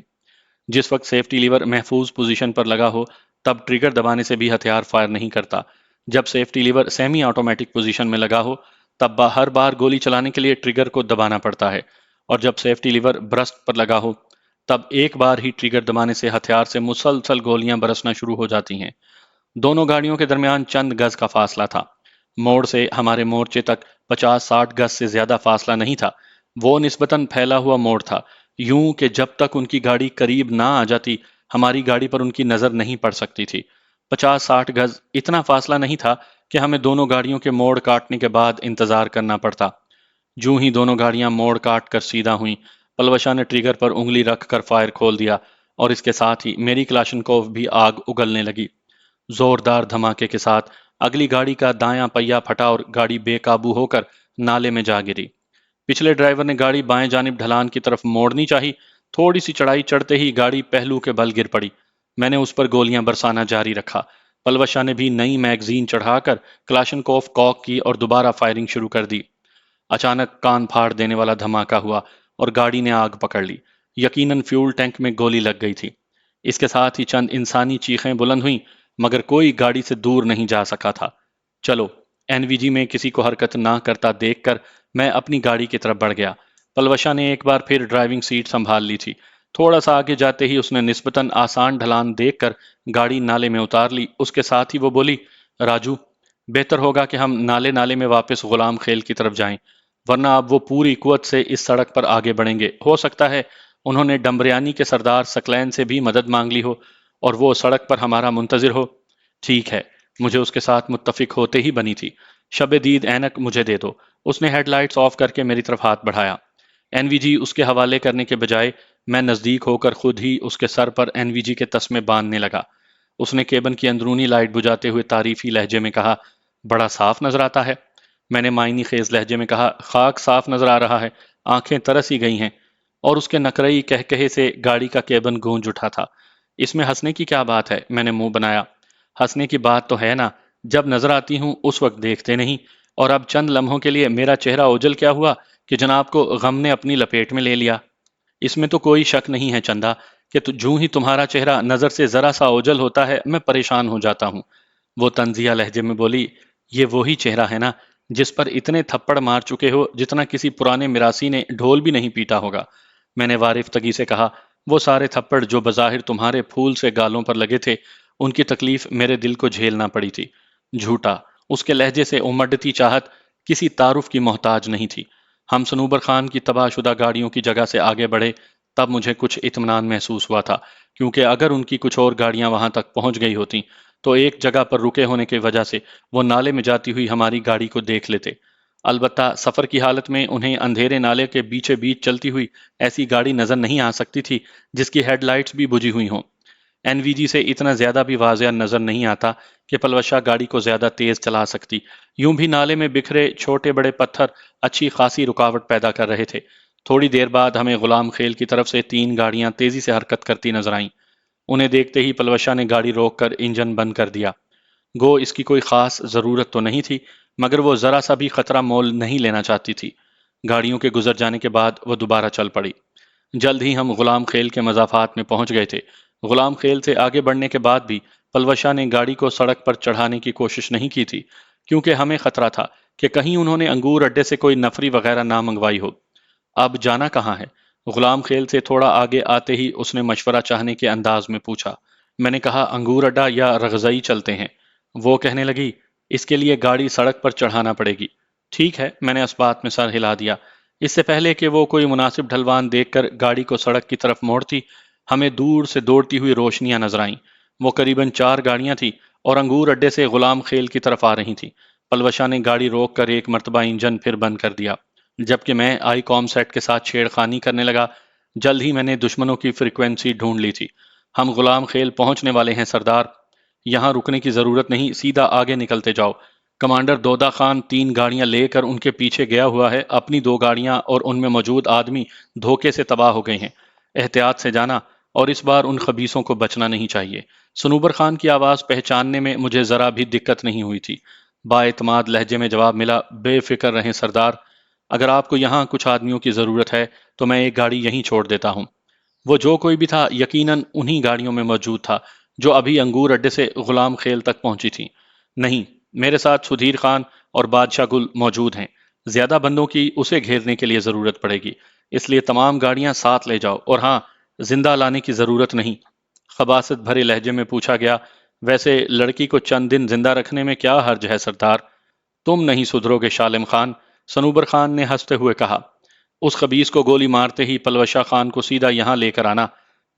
جس وقت سیفٹی لیور محفوظ پوزیشن پر لگا ہو تب ٹریگر دبانے سے بھی ہتھیار فائر نہیں کرتا۔ جب safety lever semi automatic position میں لگا ہو تب ہر بار گولی چلانے کے لیے ٹریگر کو دبانا پڑتا ہے، اور جب سیفٹی لیور برسٹ پر لگا ہو تب ایک بار ہی ٹریگر دبانے سے ہتھیار سے مسلسل گولیاں برسنا شروع ہو جاتی ہیں۔ دونوں گاڑیوں کے درمیان چند گز کا فاصلہ تھا۔ موڑ سے ہمارے مورچے تک 50-60 گز سے زیادہ فاصلہ نہیں تھا۔ وہ نسبتاً پھیلا ہوا موڑ تھا، یوں کہ جب تک ان کی گاڑی قریب نہ آ جاتی ہماری گاڑی پر ان کی نظر نہیں پڑ سکتی تھی۔ 50-60 گز اتنا فاصلہ نہیں تھا کہ ہمیں دونوں گاڑیوں کے موڑ کاٹنے کے بعد انتظار کرنا پڑتا۔ جوں ہی دونوں گاڑیاں موڑ کاٹ کر سیدھا ہوئیں، پلوشا نے ٹریگر پر انگلی رکھ کر فائر کھول دیا، اور اس کے ساتھ ہی میری کلاشنکوف بھی آگ اگلنے لگی۔ زوردار دھماکے کے ساتھ اگلی گاڑی کا دایاں پہیہ پھٹا اور گاڑی بے قابو ہو کر نالے میں جا گری۔ پچھلے ڈرائیور نے گاڑی بائیں جانب ڈھلان کی طرف موڑنی چاہی، تھوڑی سی چڑھائی چڑھتے ہی گاڑی پہلو کے بل گر پڑی۔ میں نے اس پر گولیاں برسانا جاری رکھا۔ پلوش شاہ نے بھی نئی میگزین چڑھا کر کلاشنکوف کاک کی اور دوبارہ فائرنگ شروع کر دی۔ اچانک کان پھاڑ دینے والا دھماکہ ہوا اور گاڑی نے آگ پکڑ لی۔ یقیناً فیول ٹینک میں گولی لگ گئی تھی۔ اس کے ساتھ ہی چند انسانی چیخیں بلند ہوئیں، مگر کوئی گاڑی سے دور نہیں جا سکا تھا۔ چلو، این وی جی میں کسی کو حرکت نہ کرتا دیکھ کر میں اپنی گاڑی کی طرف بڑھ گیا۔ پلوشا نے ایک بار پھر ڈرائیونگ سیٹ سنبھال لی تھی۔ تھوڑا سا آگے جاتے ہی اس نے نسبتاً آسان ڈھلان دیکھ کر گاڑی نالے میں اتار لی۔ اس کے ساتھ ہی وہ بولی، راجو، بہتر ہوگا کہ ہم نالے میں واپس غلام خیل کی طرف جائیں، ورنہ اب وہ پوری قوت سے اس سڑک پر آگے بڑھیں گے۔ ہو سکتا ہے انہوں نے ڈمبریانی کے سردار سکلین سے بھی مدد مانگ لی ہو اور وہ سڑک پر ہمارا منتظر ہو۔ ٹھیک ہے، مجھے اس کے ساتھ متفق ہوتے ہی بنی تھی۔ شب دید اینک مجھے دے دو۔ اس نے ہیڈ لائٹس آف کر کے میری طرف ہاتھ بڑھایا۔ این وی جی اس کے حوالے کرنے کے بجائے میں نزدیک ہو کر خود ہی اس کے سر پر این وی جی کے تسمے باندھنے لگا۔ اس نے کیبن کی اندرونی لائٹ بجھاتے ہوئے تعریفی لہجے میں کہا، بڑا صاف نظر آتا ہے۔ میں نے معنی خیز لہجے میں کہا، خاک صاف نظر آ رہا ہے، آنکھیں ترس ہی گئی ہیں۔ اور اس کے نکرئی کہکہے سے گاڑی کا کیبن گونج اٹھا تھا۔ اس میں ہنسنے کی کیا بات ہے؟ میں نے منہ بنایا۔ ہنسنے کی بات تو ہے نا، جب نظر آتی ہوں اس وقت دیکھتے نہیں، اور اب چند لمحوں کے لیے میرا چہرہ اوجل کیا ہوا کہ جناب کو غم نے اپنی لپیٹ میں لے لیا۔ اس میں تو کوئی شک نہیں ہے چندا کہ جوں ہی تمہارا چہرہ نظر سے ذرا سا اوجل ہوتا ہے میں پریشان ہو جاتا ہوں۔ وہ طنزیہ لہجے میں بولی، یہ وہی چہرہ ہے نا جس پر اتنے تھپڑ مار چکے ہو جتنا کسی پرانے میراثی نے ڈھول بھی نہیں پیٹا ہوگا۔ میں نے وارفتگی سے کہا، وہ سارے تھپڑ جو بظاہر تمہارے پھول سے گالوں پر لگے تھے، ان کی تکلیف میرے دل کو جھیلنا پڑی تھی۔ جھوٹا۔ اس کے لہجے سے امڈتی چاہت کسی تعارف کی محتاج نہیں تھی۔ ہم صنوبر خان کی تباہ شدہ گاڑیوں کی جگہ سے آگے بڑھے تب مجھے کچھ اطمینان محسوس ہوا تھا، کیونکہ اگر ان کی کچھ اور گاڑیاں وہاں تک پہنچ گئی ہوتیں تو ایک جگہ پر رکے ہونے کی وجہ سے وہ نالے میں جاتی ہوئی ہماری گاڑی کو دیکھ لیتے۔ البتہ سفر کی حالت میں انہیں اندھیرے نالے کے بیچے بیچ چلتی ہوئی ایسی گاڑی نظر نہیں آ سکتی تھی جس کی ہیڈ لائٹس بھی بجھی ہوئی ہوں۔ این وی جی سے اتنا زیادہ بھی واضح نظر نہیں آتا کہ پلوشا گاڑی کو زیادہ تیز چلا سکتی۔ یوں بھی نالے میں بکھرے چھوٹے بڑے پتھر اچھی خاصی رکاوٹ پیدا کر رہے تھے۔ تھوڑی دیر بعد ہمیں غلام خیل کی طرف سے 3 گاڑیاں تیزی سے حرکت کرتی نظر آئیں۔ انہیں دیکھتے ہی پلوشا نے گاڑی روک کر انجن بند کر دیا۔ گو اس کی کوئی خاص ضرورت تو نہیں تھی، مگر وہ ذرا سا بھی خطرہ مول نہیں لینا چاہتی تھی۔ گاڑیوں کے گزر جانے کے بعد وہ دوبارہ چل پڑی۔ جلد ہی ہم غلام خیل کے مضافات میں پہنچ گئے تھے۔ غلام خیل سے آگے بڑھنے کے بعد بھی پلوشا نے گاڑی کو سڑک پر چڑھانے کی کوشش نہیں کی تھی، کیونکہ ہمیں خطرہ تھا کہ کہیں انہوں نے انگور اڈے سے کوئی نفری وغیرہ نہ منگوائی ہو۔ اب جانا کہاں ہے؟ غلام خیل سے تھوڑا آگے آتے ہی اس نے مشورہ چاہنے کے انداز میں پوچھا۔ میں نے کہا، انگور اڈا یا رغزئی چلتے ہیں۔ وہ کہنے لگی، اس کے لیے گاڑی سڑک پر چڑھانا پڑے گی۔ ٹھیک ہے، میں نے اس بات میں سر ہلا دیا۔ اس سے پہلے کہ وہ کوئی مناسب ڈھلوان دیکھ کر گاڑی کو سڑک کی طرف موڑتی، ہمیں دور سے دوڑتی ہوئی روشنیاں نظر آئیں۔ وہ قریباً 4 گاڑیاں تھیں اور انگور اڈے سے غلام خیل کی طرف آ رہی تھیں۔ پلوشا نے گاڑی روک کر ایک مرتبہ انجن پھر بند کر دیا، جبکہ میں آئی کام سیٹ کے ساتھ چھیڑ خانی کرنے لگا۔ جلد ہی میں نے دشمنوں کی فریکوینسی ڈھونڈ لی تھی۔ ہم غلام خیل پہنچنے والے ہیں سردار، یہاں رکنے کی ضرورت نہیں، سیدھا آگے نکلتے جاؤ۔ کمانڈر دودا خان 3 گاڑیاں لے کر ان کے پیچھے گیا ہوا ہے، اپنی 2 گاڑیاں اور ان میں موجود آدمی دھوکے سے تباہ ہو گئے ہیں۔ احتیاط سے جانا، اور اس بار ان خبیثوں کو بچنا نہیں چاہیے۔ صنوبر خان کی آواز پہچاننے میں مجھے ذرا بھی دقت نہیں ہوئی تھی۔ با اعتماد لہجے میں جواب ملا، بے فکر رہیں سردار، اگر آپ کو یہاں کچھ آدمیوں کی ضرورت ہے تو میں ایک گاڑی یہیں چھوڑ دیتا ہوں۔ وہ جو کوئی بھی تھا یقیناً انہی گاڑیوں میں موجود تھا جو ابھی انگور اڈے سے غلام خیل تک پہنچی تھیں۔ نہیں، میرے ساتھ سدھیر خان اور بادشاہ گل موجود ہیں۔ زیادہ بندوں کی اسے گھیرنے کے لیے ضرورت پڑے گی، اس لیے تمام گاڑیاں ساتھ لے جاؤ، اور ہاں، زندہ لانے کی ضرورت نہیں۔ خباثت بھرے لہجے میں پوچھا گیا، ویسے لڑکی کو چند دن زندہ رکھنے میں کیا حرج ہے سردار؟ تم نہیں سدھرو گے شالم خان، صنوبر خان نے ہنستے ہوئے کہا۔ اس خبیث کو گولی مارتے ہی پلوشا خان کو سیدھا یہاں لے کر آنا،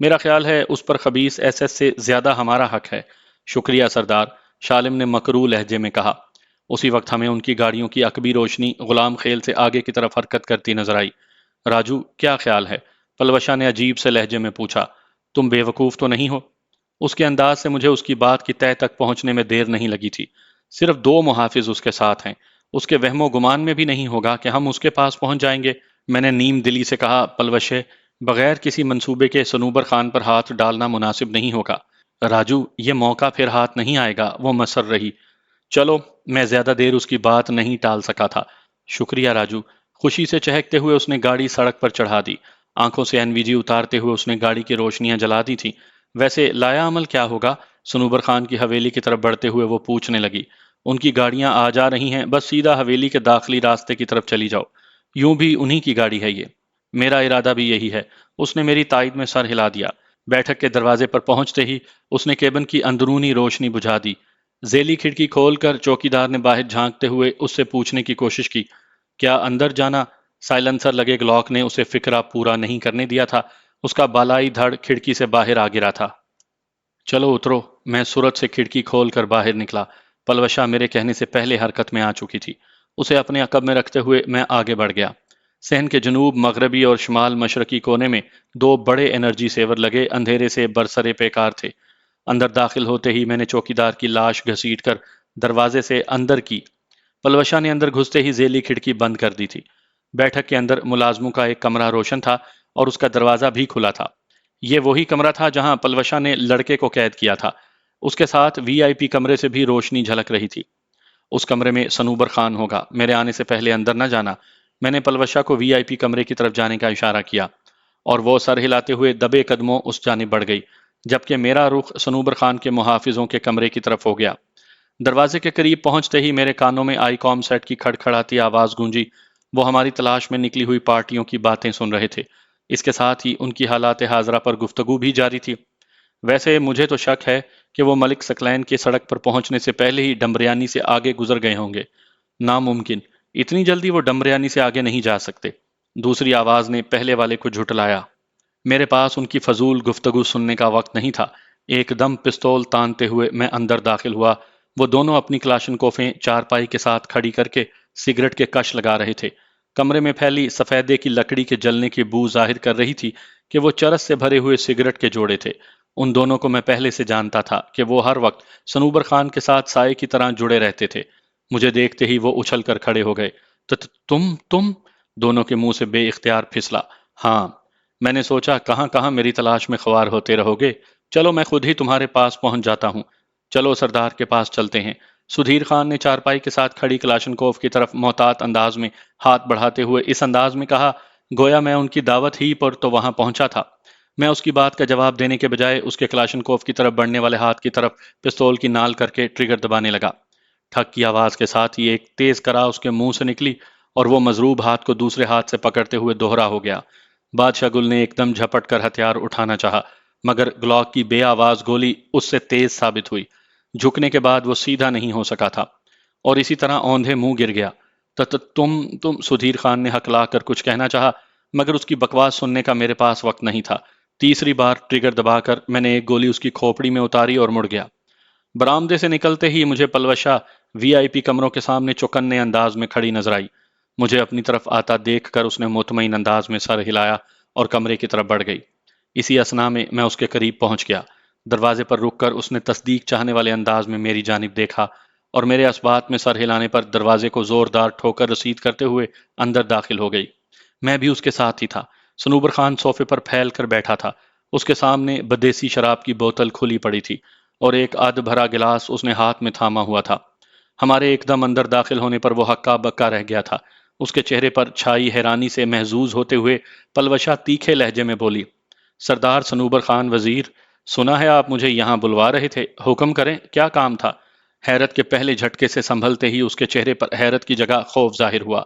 میرا خیال ہے اس پر خبیث ایس ایس سے زیادہ ہمارا حق ہے۔ شکریہ سردار، شالم نے مکرو لہجے میں کہا۔ اسی وقت ہمیں ان کی گاڑیوں کی عقبی روشنی غلام خیل سے آگے کی طرف حرکت کرتی نظر آئی۔ راجو، کیا خیال ہے؟ پلوشا نے عجیب سے لہجے میں پوچھا۔ تم بے وقوف تو نہیں ہو؟ اس کے انداز سے مجھے اس کی بات کی تہہ تک پہنچنے میں دیر نہیں لگی تھی۔ صرف 2 محافظ اس کے ساتھ ہیں، اس کے وہم و گمان میں بھی نہیں ہوگا کہ ہم اس کے پاس پہنچ جائیں گے۔ میں نے نیم دلی سے کہا، پلوشے، بغیر کسی منصوبے کے صنوبر خان پر ہاتھ ڈالنا مناسب نہیں ہوگا۔ راجو، یہ موقع پھر ہاتھ نہیں آئے گا، وہ مصر رہی۔ چلو، میں زیادہ دیر اس کی بات نہیں ٹال سکا تھا۔ شکریہ راجو۔ خوشی سے چہکتے ہوئے اس نے گاڑی سڑک پر چڑھا دی۔ آنکھوں سے این وی جی اتارتے ہوئے اس نے گاڑی کی روشنیاں جلا دی تھی۔ ویسے لایا عمل کیا ہوگا؟ صنوبر خان کی حویلی کی طرف بڑھتے ہوئے وہ پوچھنے لگی۔ ان کی گاڑیاں آ جا رہی ہیں، بس سیدھا حویلی کے داخلی راستے کی طرف چلی جاؤ۔ یوں بھی انہی کی گاڑی ہے یہ۔ میرا ارادہ بھی یہی ہے۔ اس نے میری تائید میں سر ہلا دیا۔ بیٹھک کے دروازے پر پہنچتے ہی اس نے کیبن کی اندرونی روشنی بجھا دی۔ ذیلی کھڑکی کھول کر چوکیدار نے باہر جھانکتے ہوئے اس سے پوچھنے کی کوشش کی، کیا اندر جانا؟ سائلنسر لگے گلاک نے اسے فکرہ پورا نہیں کرنے دیا تھا۔ اس کا بالائی دھڑ کھڑکی سے باہر آ گرا تھا۔ چلو اترو۔ میں سرعت سے کھڑکی کھول کر باہر نکلا۔ پلوشا میرے کہنے سے پہلے حرکت میں آ چکی تھی۔ اسے اپنے عقب میں رکھتے ہوئے میں آگے بڑھ گیا۔ صحن کے جنوب مغربی اور شمال مشرقی کونے میں دو بڑے انرجی سیور لگے اندھیرے سے برسرے پیکار تھے۔ اندر داخل ہوتے ہی میں نے چوکیدار کی لاش گھسیٹ کر دروازے سے اندر کی۔ پلوشا نے اندر گھستے ہی ذیلی کھڑکی بند کر دی تھی۔ بیٹھک کے اندر ملازموں کا ایک کمرہ روشن تھا اور اس کا دروازہ بھی کھلا تھا۔ یہ وہی کمرہ تھا جہاں پلوشا نے لڑکے کو قید کیا تھا۔ اس کے ساتھ وی آئی پی کمرے سے بھی روشنی جھلک رہی تھی۔ اس کمرے میں صنوبر خان ہوگا۔ میرے آنے سے پہلے اندر نہ جانا۔ میں نے پلوشا کو وی آئی پی کمرے کی طرف جانے کا اشارہ کیا اور وہ سر ہلاتے ہوئے دبے قدموں اس جانب بڑھ گئی، جبکہ میرا رخ صنوبر خان کے محافظوں کے کمرے کی طرف ہو گیا۔ دروازے کے قریب پہنچتے ہی میرے کانوں میں آئی کام سیٹ کی کھڑکھڑاتی آواز گونجی۔ وہ ہماری تلاش میں نکلی ہوئی پارٹیوں کی باتیں سن رہے تھے۔ اس کے ساتھ ہی ان کی حالات حاضرہ پر گفتگو بھی جاری تھی۔ ویسے مجھے تو شک ہے کہ وہ ملک سکلین کے سڑک پر پہنچنے سے پہلے ہی ڈمبریانی سے آگے گزر گئے ہوں گے۔ ناممکن، اتنی جلدی وہ ڈمبریانی سے آگے نہیں جا سکتے۔ دوسری آواز نے پہلے والے کو جھٹلایا۔ میرے پاس ان کی فضول گفتگو سننے کا وقت نہیں تھا۔ ایک دم پستول تانتے ہوئے میں اندر داخل ہوا۔ وہ دونوں اپنی کلاشنکوفیں چارپائی کے ساتھ کھڑی کر کے سگریٹ کے کش لگا رہے تھے۔ کمرے میں پھیلی سفیدے کی لکڑی کے جلنے کی بو ظاہر کر رہی تھی کہ وہ چرس سے بھرے ہوئے سگریٹ کے جوڑے تھے۔ ان دونوں کو میں پہلے سے جانتا تھا کہ وہ ہر وقت صنوبر خان کے ساتھ سائے کی طرح جڑے رہتے تھے۔ مجھے دیکھتے ہی وہ اچھل کر کھڑے ہو گئے۔ تم دونوں کے منہ سے بے اختیار پھسلا۔ ہاں، میں نے سوچا کہاں کہاں میری تلاش میں خوار ہوتے رہو گے۔ چلو میں خود ہی تمہارے پاس پہنچ جاتا ہوں۔ چلو سردار کے پاس چلتے ہیں۔ سدھیر خان نے چارپائی کے ساتھ کھڑی کلاشنکوف کی طرف محتاط انداز میں ہاتھ بڑھاتے ہوئے اس انداز میں کہا گویا میں ان کی دعوت ہی پر تو وہاں پہنچا تھا۔ میں اس کی بات کا جواب دینے کے بجائے اس کے کلاشنکوف کی طرف بڑھنے والے ہاتھ کی طرف پستول کی نال کر کے ٹریگر دبانے لگا۔ ٹھک کی آواز کے ساتھ ہی ایک تیز کرا اس کے منہ سے نکلی اور وہ مضروب ہاتھ کو دوسرے ہاتھ سے پکڑتے ہوئے دوہرا ہو گیا۔ بادشاہ گل نے ایک دم جھپٹ کر ہتھیار اٹھانا چاہا، مگر گلاک کی بے آواز گولی اس سے تیز ثابت ہوئی۔ جھکنے کے بعد وہ سیدھا نہیں ہو سکا تھا اور اسی طرح اوندھے منہ گر گیا۔ تم سدھیر خان نے ہکلا کر کچھ کہنا چاہا، مگر اس کی بکواس سننے کا میرے پاس وقت نہیں تھا۔ تیسری بار ٹریگر دبا کر میں نے ایک گولی اس کی کھوپڑی میں اتاری اور مڑ گیا۔ برآمدے سے نکلتے ہی مجھے پلوشا وی آئی پی کمروں کے سامنے چوکنے انداز میں کھڑی نظر آئی۔ مجھے اپنی طرف آتا دیکھ کر اس نے مطمئن انداز میں سر ہلایا اور کمرے کی طرف بڑھ گئی۔ اسی اثنا میں میں اس کے قریب پہنچ گیا۔ دروازے پر رک کر اس نے تصدیق چاہنے والے انداز میں میری جانب دیکھا اور میرے اسبات میں سر ہلانے پر دروازے کو زوردار ٹھوکر رسید کرتے ہوئے اندر داخل ہو گئی۔ میں بھی اس کے ساتھ ہی تھا۔ صنوبر خان صوفے پر پھیل کر بیٹھا تھا۔ اس کے سامنے بدیسی شراب کی بوتل کھلی پڑی تھی اور ایک آدھ بھرا گلاس اس نے ہاتھ میں تھاما ہوا تھا۔ ہمارے ایک دم اندر داخل ہونے پر وہ ہکا بکا رہ گیا تھا۔ اس کے چہرے پر چھائی حیرانی سے محظوظ ہوتے ہوئے پلوشا تیکھے لہجے میں بولی، سردار صنوبر خان وزیر، سنا ہے آپ مجھے یہاں بلوا رہے تھے، حکم کریں، کیا کام تھا؟ حیرت کے پہلے جھٹکے سے سنبھلتے ہی اس کے چہرے پر حیرت کی جگہ خوف ظاہر ہوا،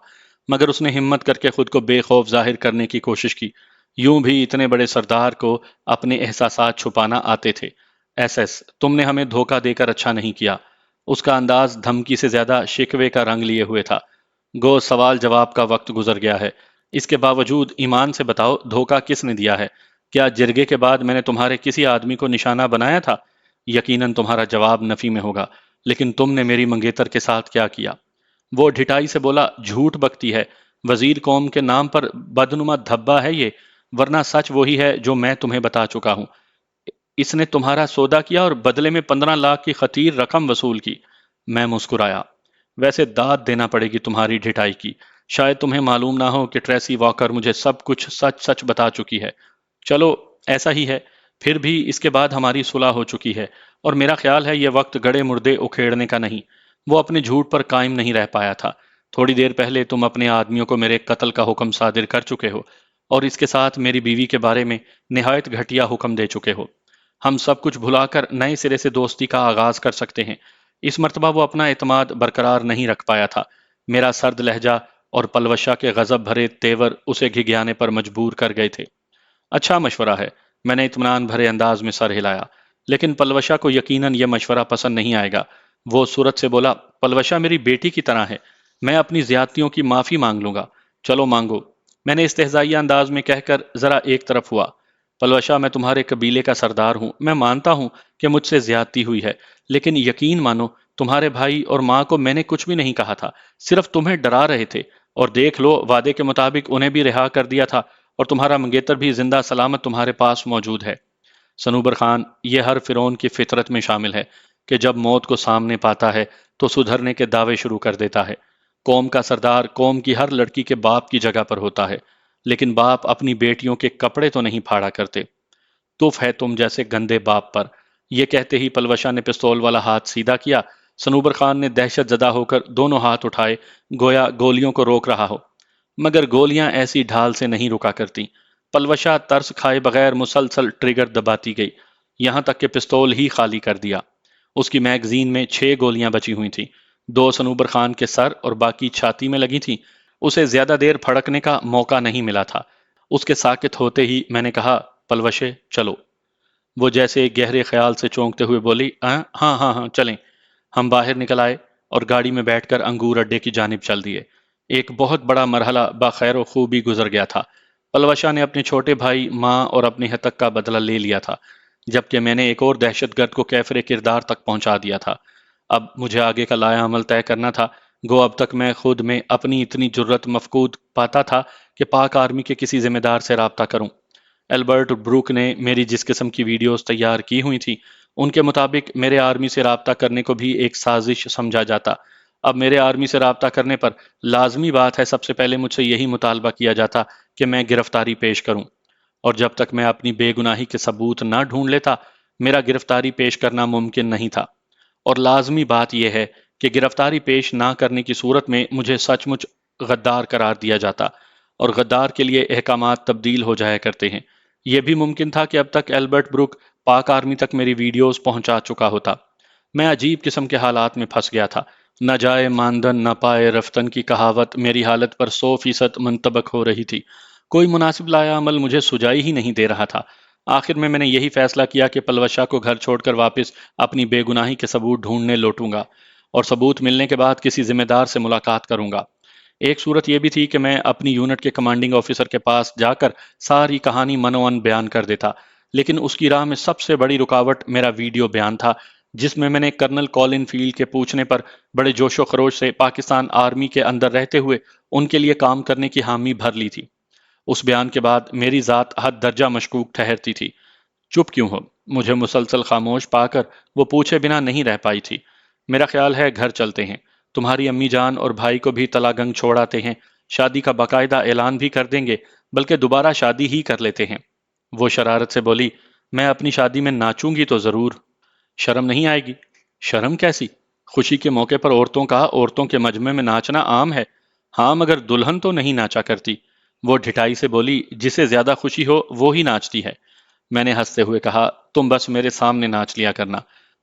مگر اس نے ہمت کر کے خود کو بے خوف ظاہر کرنے کی کوشش کی۔ یوں بھی اتنے بڑے سردار کو اپنے احساسات چھپانا آتے تھے۔ ایس تم نے ہمیں دھوکہ دے کر اچھا نہیں کیا۔ اس کا انداز دھمکی سے زیادہ شکوے کا رنگ لیے ہوئے تھا۔ گو سوال جواب کا وقت گزر گیا ہے۔ اس کے باوجود ایمان سے بتاؤ دھوکہ کس نے دیا ہے؟ کیا جرگے کے بعد میں نے تمہارے کسی آدمی کو نشانہ بنایا تھا؟ یقیناً تمہارا جواب نفی میں ہوگا، لیکن تم نے میری منگیتر کے ساتھ کیا کیا؟ وہ ڈھٹائی سے بولا، جھوٹ بکتی ہے، وزیر قوم کے نام پر بدنما دھبا ہے یہ، ورنہ سچ وہی ہے جو میں تمہیں بتا چکا ہوں۔ اس نے تمہارا سودا کیا اور بدلے میں 15 لاکھ کی خطیر رقم وصول کی۔ میں مسکرایا۔ ویسے داد دینا پڑے گی تمہاری ڈھٹائی کی۔ شاید تمہیں معلوم نہ ہو کہ ٹریسی واکر مجھے سب کچھ سچ سچ بتا چکی ہے۔ چلو ایسا ہی ہے، پھر بھی اس کے بعد ہماری صلح ہو چکی ہے، اور میرا خیال ہے یہ وقت گڑے مردے اکھیڑنے کا نہیں۔ وہ اپنے جھوٹ پر قائم نہیں رہ پایا تھا۔ تھوڑی دیر پہلے تم اپنے آدمیوں کو میرے قتل کا حکم صادر کر چکے ہو، اور اس کے ساتھ میری بیوی کے بارے میں نہایت گھٹیا حکم دے چکے ہو۔ ہم سب کچھ بھلا کر نئے سرے سے دوستی کا آغاز کر سکتے ہیں۔ اس مرتبہ وہ اپنا اعتماد برقرار نہیں رکھ پایا تھا۔ میرا سرد لہجہ اور پلوشا کے غضب بھرے تیور اسے گھگیانے پر مجبور کر گئے تھے۔ اچھا مشورہ ہے، میں نے اطمینان بھرے انداز میں سر ہلایا، لیکن پلوشا کو یقیناً یہ مشورہ پسند نہیں آئے گا۔ وہ صورت سے بولا، پلوشا میری بیٹی کی طرح ہے، میں اپنی زیادتیوں کی معافی مانگ لوں گا۔ چلو مانگو، میں نے استہزائیہ انداز میں کہہ کر ذرا ایک طرف ہوا۔ پلوشا، میں تمہارے قبیلے کا سردار ہوں، میں مانتا ہوں کہ مجھ سے زیادتی ہوئی ہے، لیکن یقین مانو تمہارے بھائی اور ماں کو میں نے کچھ بھی نہیں کہا تھا، صرف تمہیں ڈرا رہے تھے، اور دیکھ لو وعدے کے مطابق انہیں بھی رہا کر دیا تھا، اور تمہارا منگیتر بھی زندہ سلامت تمہارے پاس موجود ہے۔ سنوبر خان، یہ ہر فرعون کی فطرت میں شامل ہے کہ جب موت کو سامنے پاتا ہے تو سدھرنے کے دعوے شروع کر دیتا ہے۔ قوم کا سردار قوم کی ہر لڑکی کے باپ کی جگہ پر ہوتا ہے، لیکن باپ اپنی بیٹیوں کے کپڑے تو نہیں پھاڑا کرتے۔ تف ہے تم جیسے گندے باپ پر۔ یہ کہتے ہی پلوشا نے پستول والا ہاتھ سیدھا کیا۔ سنوبر خان نے دہشت زدہ ہو کر دونوں ہاتھ اٹھائے، گویا گولیوں کو روک رہا ہو، مگر گولیاں ایسی ڈھال سے نہیں رکا کرتی۔ پلوشا ترس کھائے بغیر مسلسل ٹریگر دباتی گئی، یہاں تک کہ پستول ہی خالی کر دیا۔ اس کی میگزین میں 6 گولیاں بچی ہوئی تھیں، 2 سنوبر خان کے سر اور باقی چھاتی میں لگی تھیں۔ اسے زیادہ دیر پھڑکنے کا موقع نہیں ملا تھا۔ اس کے ساکت ہوتے ہی میں نے کہا، پلوشے چلو۔ وہ جیسے ایک گہرے خیال سے چونکتے ہوئے بولی، ہاں ہاں ہاں چلیں۔ ہم باہر نکل آئے اور گاڑی میں بیٹھ کر انگور اڈے کی جانب چل دیے۔ ایک بہت بڑا مرحلہ بخیر و خوبی گزر گیا تھا۔ پلوشا نے اپنے چھوٹے بھائی، ماں اور اپنی ہتک کا بدلہ لے لیا تھا، جبکہ میں نے ایک اور دہشت گرد کو کیفر کردار تک پہنچا دیا تھا۔ اب مجھے آگے کا لایا عمل طے کرنا تھا۔ گو اب تک میں خود میں اپنی اتنی جرت مفقود پاتا تھا کہ پاک آرمی کے کسی ذمہ دار سے رابطہ کروں۔ البرٹ بروک نے میری جس قسم کی ویڈیوز تیار کی ہوئی تھی، ان کے مطابق میرے آرمی سے رابطہ کرنے کو بھی ایک سازش سمجھا جاتا۔ اب میرے آرمی سے رابطہ کرنے پر لازمی بات ہے سب سے پہلے مجھ سے یہی مطالبہ کیا جاتا کہ میں گرفتاری پیش کروں، اور جب تک میں اپنی بے گناہی کے ثبوت نہ ڈھونڈ لیتا، میرا گرفتاری پیش کرنا ممکن نہیں تھا۔ اور لازمی بات یہ ہے کہ گرفتاری پیش نہ کرنے کی صورت میں مجھے سچ مچ غدار قرار دیا جاتا، اور غدار کے لیے احکامات تبدیل ہو جایا کرتے ہیں۔ یہ بھی ممکن تھا کہ اب تک البرٹ بروک پاک آرمی تک میری ویڈیوز پہنچا چکا ہوتا۔ میں عجیب قسم کے حالات میں پھنس گیا تھا۔ نہ جائے ماندن نہ پائے رفتن کی کہاوت میری حالت پر 100% منطبق ہو رہی تھی۔ کوئی مناسب لایا عمل مجھے سجائی ہی نہیں دے رہا تھا۔ آخر میں نے یہی فیصلہ کیا کہ پلوشا کو گھر چھوڑ کر واپس اپنی بے گناہی کے ثبوت ڈھونڈنے لوٹوں گا، اور ثبوت ملنے کے بعد کسی ذمہ دار سے ملاقات کروں گا۔ ایک صورت یہ بھی تھی کہ میں اپنی یونٹ کے کمانڈنگ آفیسر کے پاس جا کر ساری کہانی منوان بیان کر دیتا، لیکن اس کی راہ میں سب سے بڑی رکاوٹ میرا ویڈیو بیان تھا، جس میں نے کرنل کولن فیلڈ کے پوچھنے پر بڑے جوش و خروش سے پاکستان آرمی کے اندر رہتے ہوئے ان کے لیے کام کرنے کی حامی بھر لی تھی۔ اس بیان کے بعد میری ذات حد درجہ مشکوک ٹھہرتی تھی۔ چپ کیوں ہو؟ مجھے مسلسل خاموش پا کر وہ پوچھے بنا نہیں رہ پائی تھی۔ میرا خیال ہے گھر چلتے ہیں، تمہاری امی جان اور بھائی کو بھی تلا گنگ چھوڑ آتے ہیں، شادی کا باقاعدہ اعلان بھی کر دیں گے، بلکہ دوبارہ شادی ہی کر لیتے ہیں۔ وہ شرارت سے بولی، میں اپنی شادی میں ناچوں گی تو ضرور۔ شرم نہیں آئے گی؟ شرم کیسی؟ خوشی کے موقع پر عورتوں کے مجمع میں ناچنا عام ہے۔ ہاں مگر دلہن تو نہیں ناچا کرتی۔ وہ ڈھٹائی سے بولی، جسے زیادہ خوشی ہو وہ ہی ناچتی ہے۔ میں نے ہنستے ہوئے کہا، تم بس میرے سامنے ناچ لیا کرنا۔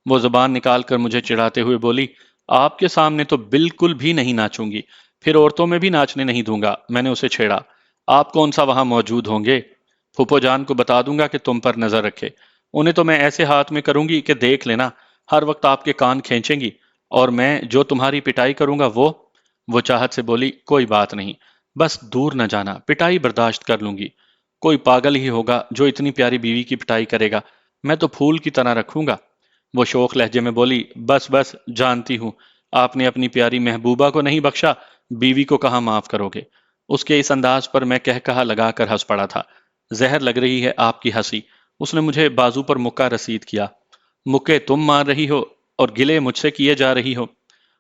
وہ زبان نکال کر مجھے چڑھاتے ہوئے بولی، آپ کے سامنے تو بالکل بھی نہیں ناچوں گی، پھر عورتوں میں بھی ناچنے نہیں دوں گا۔ میں نے اسے چھیڑا، آپ کون سا وہاں موجود ہوں گے؟ پھوپھو جان کو بتا دوں گا کہ تم پر نظر رکھے، انہیں تو میں ایسے ہاتھ میں کروں گی کہ دیکھ لینا، ہر وقت آپ کے کان کھینچیں گی، اور میں جو تمہاری پٹائی کروں گا وہ چاہت سے بولی، کوئی بات نہیں، بس دور نہ جانا، پٹائی برداشت کر لوں گی۔ کوئی پاگل ہی ہوگا جو اتنی پیاری بیوی کی پٹائی کرے گا، میں تو پھول کی طرح رکھوں گا۔ وہ شوخ لہجے میں بولی، بس بس جانتی ہوں، آپ نے اپنی پیاری محبوبہ کو نہیں بخشا، بیوی کو کہاں معاف کرو گے؟ اس کے اس انداز پر میں کہا لگا کر ہنس پڑا تھا۔ زہر لگ رہی ہے آپ کی ہنسی۔ اس نے مجھے بازو پر مکہ رسید کیا۔ مکے تم مار رہی ہو اور گلے مجھ سے کیے جا رہی ہو۔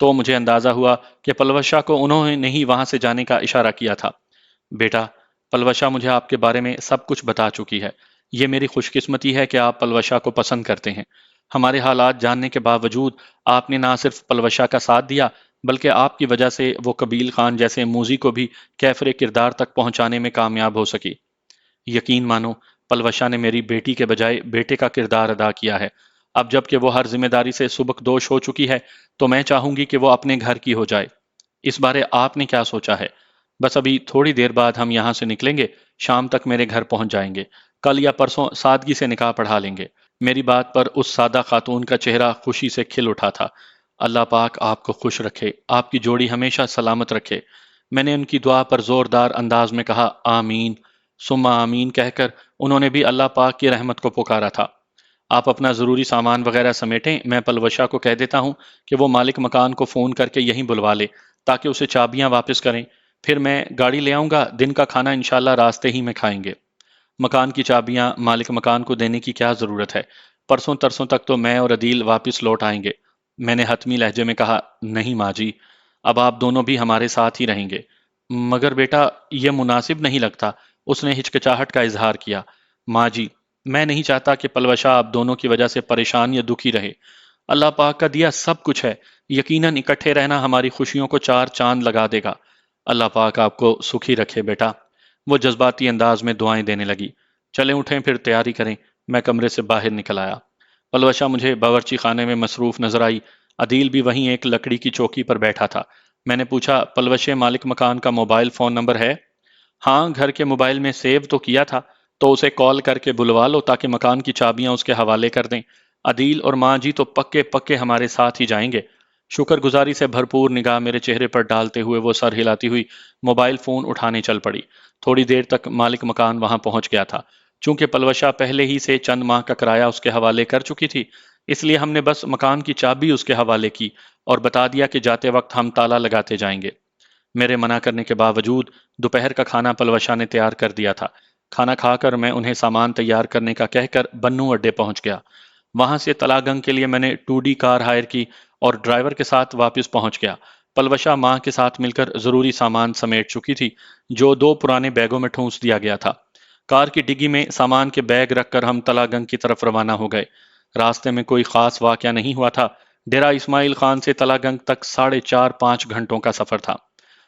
تو مجھے اندازہ ہوا کہ پلوش شاہ کو انہوں نے ہی وہاں سے جانے کا اشارہ کیا تھا۔ بیٹا، پلوش شاہ مجھے آپ کے بارے میں سب کچھ بتا چکی ہے۔ یہ میری خوش قسمتی ہے کہ آپ پلوش شاہ کو پسند کرتے ہیں۔ ہمارے حالات جاننے کے باوجود آپ نے نہ صرف پلوش شاہ کا ساتھ دیا، بلکہ آپ کی وجہ سے وہ قبیل خان جیسے موذی کو بھی کیفر کردار تک پہنچانے میں کامیاب ہو سکی۔ یقین مانو، پلوش شاہ نے میری بیٹی کے بجائے بیٹے کا کردار ادا کیا ہے۔ اب جب کہ وہ ہر ذمہ داری سے سبکدوش ہو چکی ہے، تو میں چاہوں گی کہ وہ اپنے گھر کی ہو جائے۔ اس بارے آپ نے کیا سوچا ہے؟ بس ابھی تھوڑی دیر بعد ہم یہاں سے نکلیں گے، شام تک میرے گھر پہنچ جائیں گے۔ کل یا پرسوں سادگی سے نکاح پڑھا لیں گے۔ میری بات پر اس سادہ خاتون کا چہرہ خوشی سے کھل اٹھا تھا۔ اللہ پاک آپ کو خوش رکھے، آپ کی جوڑی ہمیشہ سلامت رکھے۔ میں نے ان کی دعا پر زوردار انداز میں کہا آمین ثم آمین کہہ کر انہوں نے بھی اللہ پاک کی رحمت کو پکارا تھا۔ آپ اپنا ضروری سامان وغیرہ سمیٹیں، میں پلوشا کو کہہ دیتا ہوں کہ وہ مالک مکان کو فون کر کے یہیں بلوا لے تاکہ اسے چابیاں واپس کریں۔ پھر میں گاڑی لے آؤں گا، دن کا کھانا انشاءاللہ راستے ہی میں کھائیں گے۔ مکان کی چابیاں مالک مکان کو دینے کی کیا ضرورت ہے؟ پرسوں ترسوں تک تو میں اور عدیل واپس لوٹ آئیں گے۔ میں نے حتمی لہجے میں کہا نہیں ماں جی، اب آپ دونوں بھی ہمارے ساتھ ہی رہیں گے۔ مگر بیٹا، یہ مناسب نہیں لگتا، اس نے ہچکچاہٹ کا اظہار کیا۔ ماں جی، میں نہیں چاہتا کہ پلوشا آپ دونوں کی وجہ سے پریشان یا دکھی رہے۔ اللہ پاک کا دیا سب کچھ ہے، یقیناً اکٹھے رہنا ہماری خوشیوں کو چار چاند لگا دے گا۔ اللہ پاک آپ کو سکھی رکھے بیٹا۔ وہ جذباتی انداز میں دعائیں دینے لگی۔ چلیں اٹھیں پھر تیاری کریں۔ میں کمرے سے باہر نکل آیا۔ پلوشا مجھے باورچی خانے میں مصروف نظر آئی۔ عدیل بھی وہیں ایک لکڑی کی چوکی پر بیٹھا تھا۔ میں نے پوچھا پلوشے مالک مکان کا موبائل فون نمبر ہے؟ ہاں، گھر کے موبائل میں سیو تو کیا تھا، تو اسے کال کر کے بلوا لو تاکہ مکان کی چابیاں اس کے حوالے کر دیں۔ عدیل اور ماں جی تو پکے پکے ہمارے ساتھ ہی جائیں گے۔ شکر گزاری سے بھرپور نگاہ میرے چہرے پر ڈالتے ہوئے وہ سر ہلاتی ہوئی موبائل فون اٹھانے چل پڑی۔ تھوڑی دیر تک مالک مکان وہاں پہنچ گیا تھا۔ چونکہ پلوشا پہلے ہی سے چند ماہ کا کرایہ اس کے حوالے کر چکی تھی، اس لیے ہم نے بس مکان کی چابی اس کے حوالے کی اور بتا دیا کہ جاتے وقت ہم تالا لگاتے جائیں گے۔ میرے منع کرنے کے باوجود دوپہر کا کھانا پلوشا نے تیار کر دیا تھا۔ کھانا کھا کر میں انہیں سامان تیار کرنے کا کہہ کر بنو اڈے پہنچ گیا۔ وہاں سے تلا گنگ کے لیے میں نے 2D کار ہائر کی اور ڈرائیور کے ساتھ واپس پہنچ گیا۔ پلوشا ماں کے ساتھ مل کر ضروری سامان سمیٹ چکی تھی جو 2 پرانے بیگوں میں ٹھونس دیا گیا تھا۔ کار کی ڈگی میں سامان کے بیگ رکھ کر ہم تلا گنگ کی طرف روانہ ہو گئے۔ راستے میں کوئی خاص واقعہ نہیں ہوا تھا۔ ڈیرہ اسماعیل خان سے تلا گنگ تک 4.5 گھنٹوں کا سفر تھا۔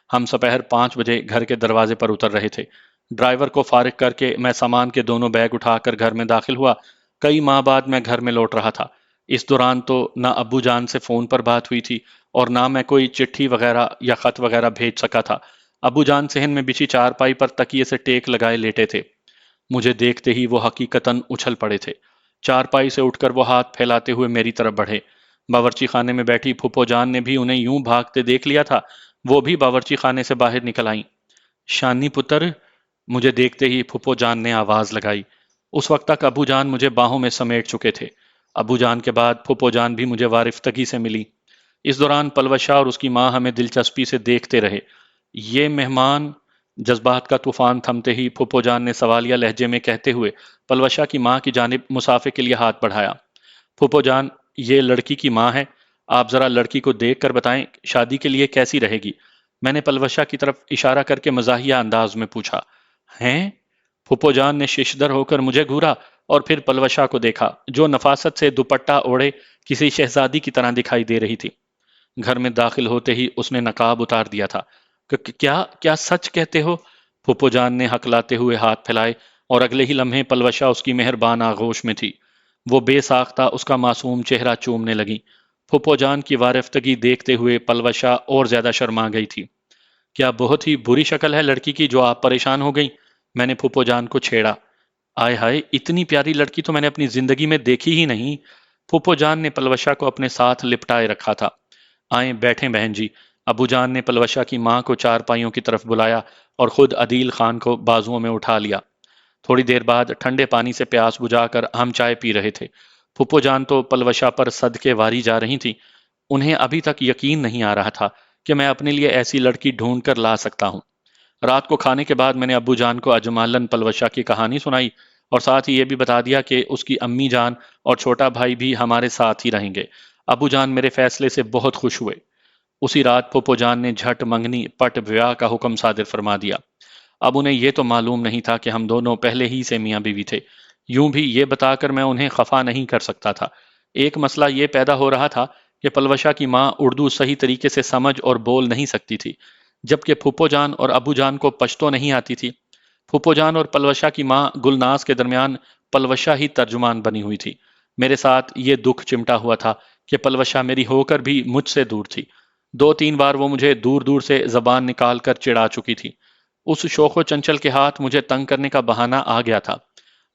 ہم سپہر 5 بجے گھر کے دروازے پر اتر رہے تھے۔ ڈرائیور کو فارغ کر کے میں سامان کے دونوں بیگ اٹھا کر گھر میں داخل ہوا۔ کئی ماہ بعد میں گھر میں لوٹ رہا تھا۔ اس دوران تو نہ ابو جان سے فون پر بات ہوئی تھی اور نہ میں کوئی چٹھی وغیرہ یا خط وغیرہ بھیج سکا تھا۔ ابو جان صحن میں بچھی چارپائی پر تکیے سے ٹیک لگائے لیٹے تھے۔ مجھے دیکھتے ہی وہ حقیقتاً اچھل پڑے تھے۔ چارپائی سے اٹھ کر وہ ہاتھ پھیلاتے ہوئے میری طرف بڑھے۔ باورچی خانے میں بیٹھی پھپھو جان نے بھی انہیں یوں بھاگتے دیکھ لیا تھا، وہ بھی باورچی خانے سے باہر نکل آئیں۔ شانی پتر، مجھے دیکھتے ہی پھپھو جان نے آواز لگائی۔ اس وقت تک ابو جان مجھے باہوں میں سمیٹ چکے تھے۔ ابو جان کے بعد پھپھو جان بھی مجھے وارفتگی سے ملی۔ اس دوران پلوشا اور اس کی ماں ہمیں دلچسپی سے دیکھتے رہے۔ یہ مہمان، جذبات کا طوفان تھمتے ہی پھپھو جان نے سوالیہ لہجے میں کہتے ہوئے پلوشا کی ماں کی جانب مسافے کے لیے ہاتھ بڑھایا۔ پھپھو جان، یہ لڑکی کی ماں ہے، آپ ذرا لڑکی کو دیکھ کر بتائیں شادی کے لیے کیسی رہے گی؟ میں نے پلوشا کی طرف اشارہ کر کے مزاحیہ انداز میں پوچھا۔ ہیں؟ پھپھو جان نے ششدر ہو کر مجھے گھورا اور پھر پلوشا کو دیکھا جو نفاست سے دوپٹہ اوڑھے کسی شہزادی کی طرح دکھائی دے رہی تھی۔ گھر میں داخل ہوتے ہی اس نے نقاب اتار دیا تھا۔ کیا کیا سچ کہتے ہو؟ پھپھو جان نے ہکلاتے ہوئے ہاتھ پھیلائے اور اگلے ہی لمحے پلوشا اس کی مہربان آغوش میں تھی۔ وہ بے ساختہ اس کا معصوم چہرہ چومنے لگی۔ پھپھو جان کی وارفتگی دیکھتے ہوئے پلوشا اور زیادہ شرما گئی تھی۔ کیا بہت ہی بری شکل ہے لڑکی کی جو آپ پریشان ہو گئی؟ میں نے پھپھو جان کو چھیڑا۔ آئے ہائے، اتنی پیاری لڑکی تو میں نے اپنی زندگی میں دیکھی ہی نہیں۔ پھپھو جان نے پلوشا کو اپنے ساتھ لپٹائے رکھا تھا۔ آئیں بیٹھیں بہن جی۔ ابو جان نے پلوشا کی ماں کو چارپائیوں کی طرف بلایا اور خود عدیل خان کو بازوؤں میں اٹھا لیا۔ تھوڑی دیر بعد ٹھنڈے پانی سے پیاس بجھا کر ہم چائے پی رہے تھے۔ پھپھو جان تو پلوشا پر صدقے واری جا رہی تھی۔ انہیں ابھی تک یقین نہیں آ رہا تھا کہ میں اپنے لیے ایسی لڑکی ڈھونڈ کر لا سکتا ہوں۔ رات کو کھانے کے بعد میں نے ابو جان کو اجمالن پلوشا کی کہانی سنائی اور ساتھ ہی یہ بھی بتا دیا کہ اس کی امی جان اور چھوٹا بھائی بھی ہمارے ساتھ ہی رہیں گے۔ ابو جان میرے فیصلے سے بہت خوش ہوئے۔ اسی رات پھوپھو جان نے جھٹ منگنی پٹ بیاہ کا حکم صادر فرما دیا۔ اب انہیں یہ تو معلوم نہیں تھا کہ ہم دونوں پہلے ہی سے میاں بیوی تھے، یوں بھی یہ بتا کر میں انہیں خفا نہیں کر سکتا تھا۔ ایک مسئلہ یہ پیدا ہو رہا تھا کہ پلوشا کی ماں اردو صحیح طریقے سے سمجھ اور بول نہیں سکتی تھی، جبکہ پھوپھو جان اور ابو جان کو پشتو نہیں آتی تھی۔ پھوپھو جان اور پلوشا کی ماں گلناز کے درمیان پلوشا ہی ترجمان بنی ہوئی تھی۔ میرے ساتھ یہ دکھ چمٹا ہوا تھا کہ پلوشا میری ہو کر بھی مجھ سے دور تھی۔ دو تین بار وہ مجھے دور دور سے زبان نکال کر چڑھا چکی تھی۔ اس شوخ و چنچل کے ہاتھ مجھے تنگ کرنے کا بہانہ آ گیا تھا۔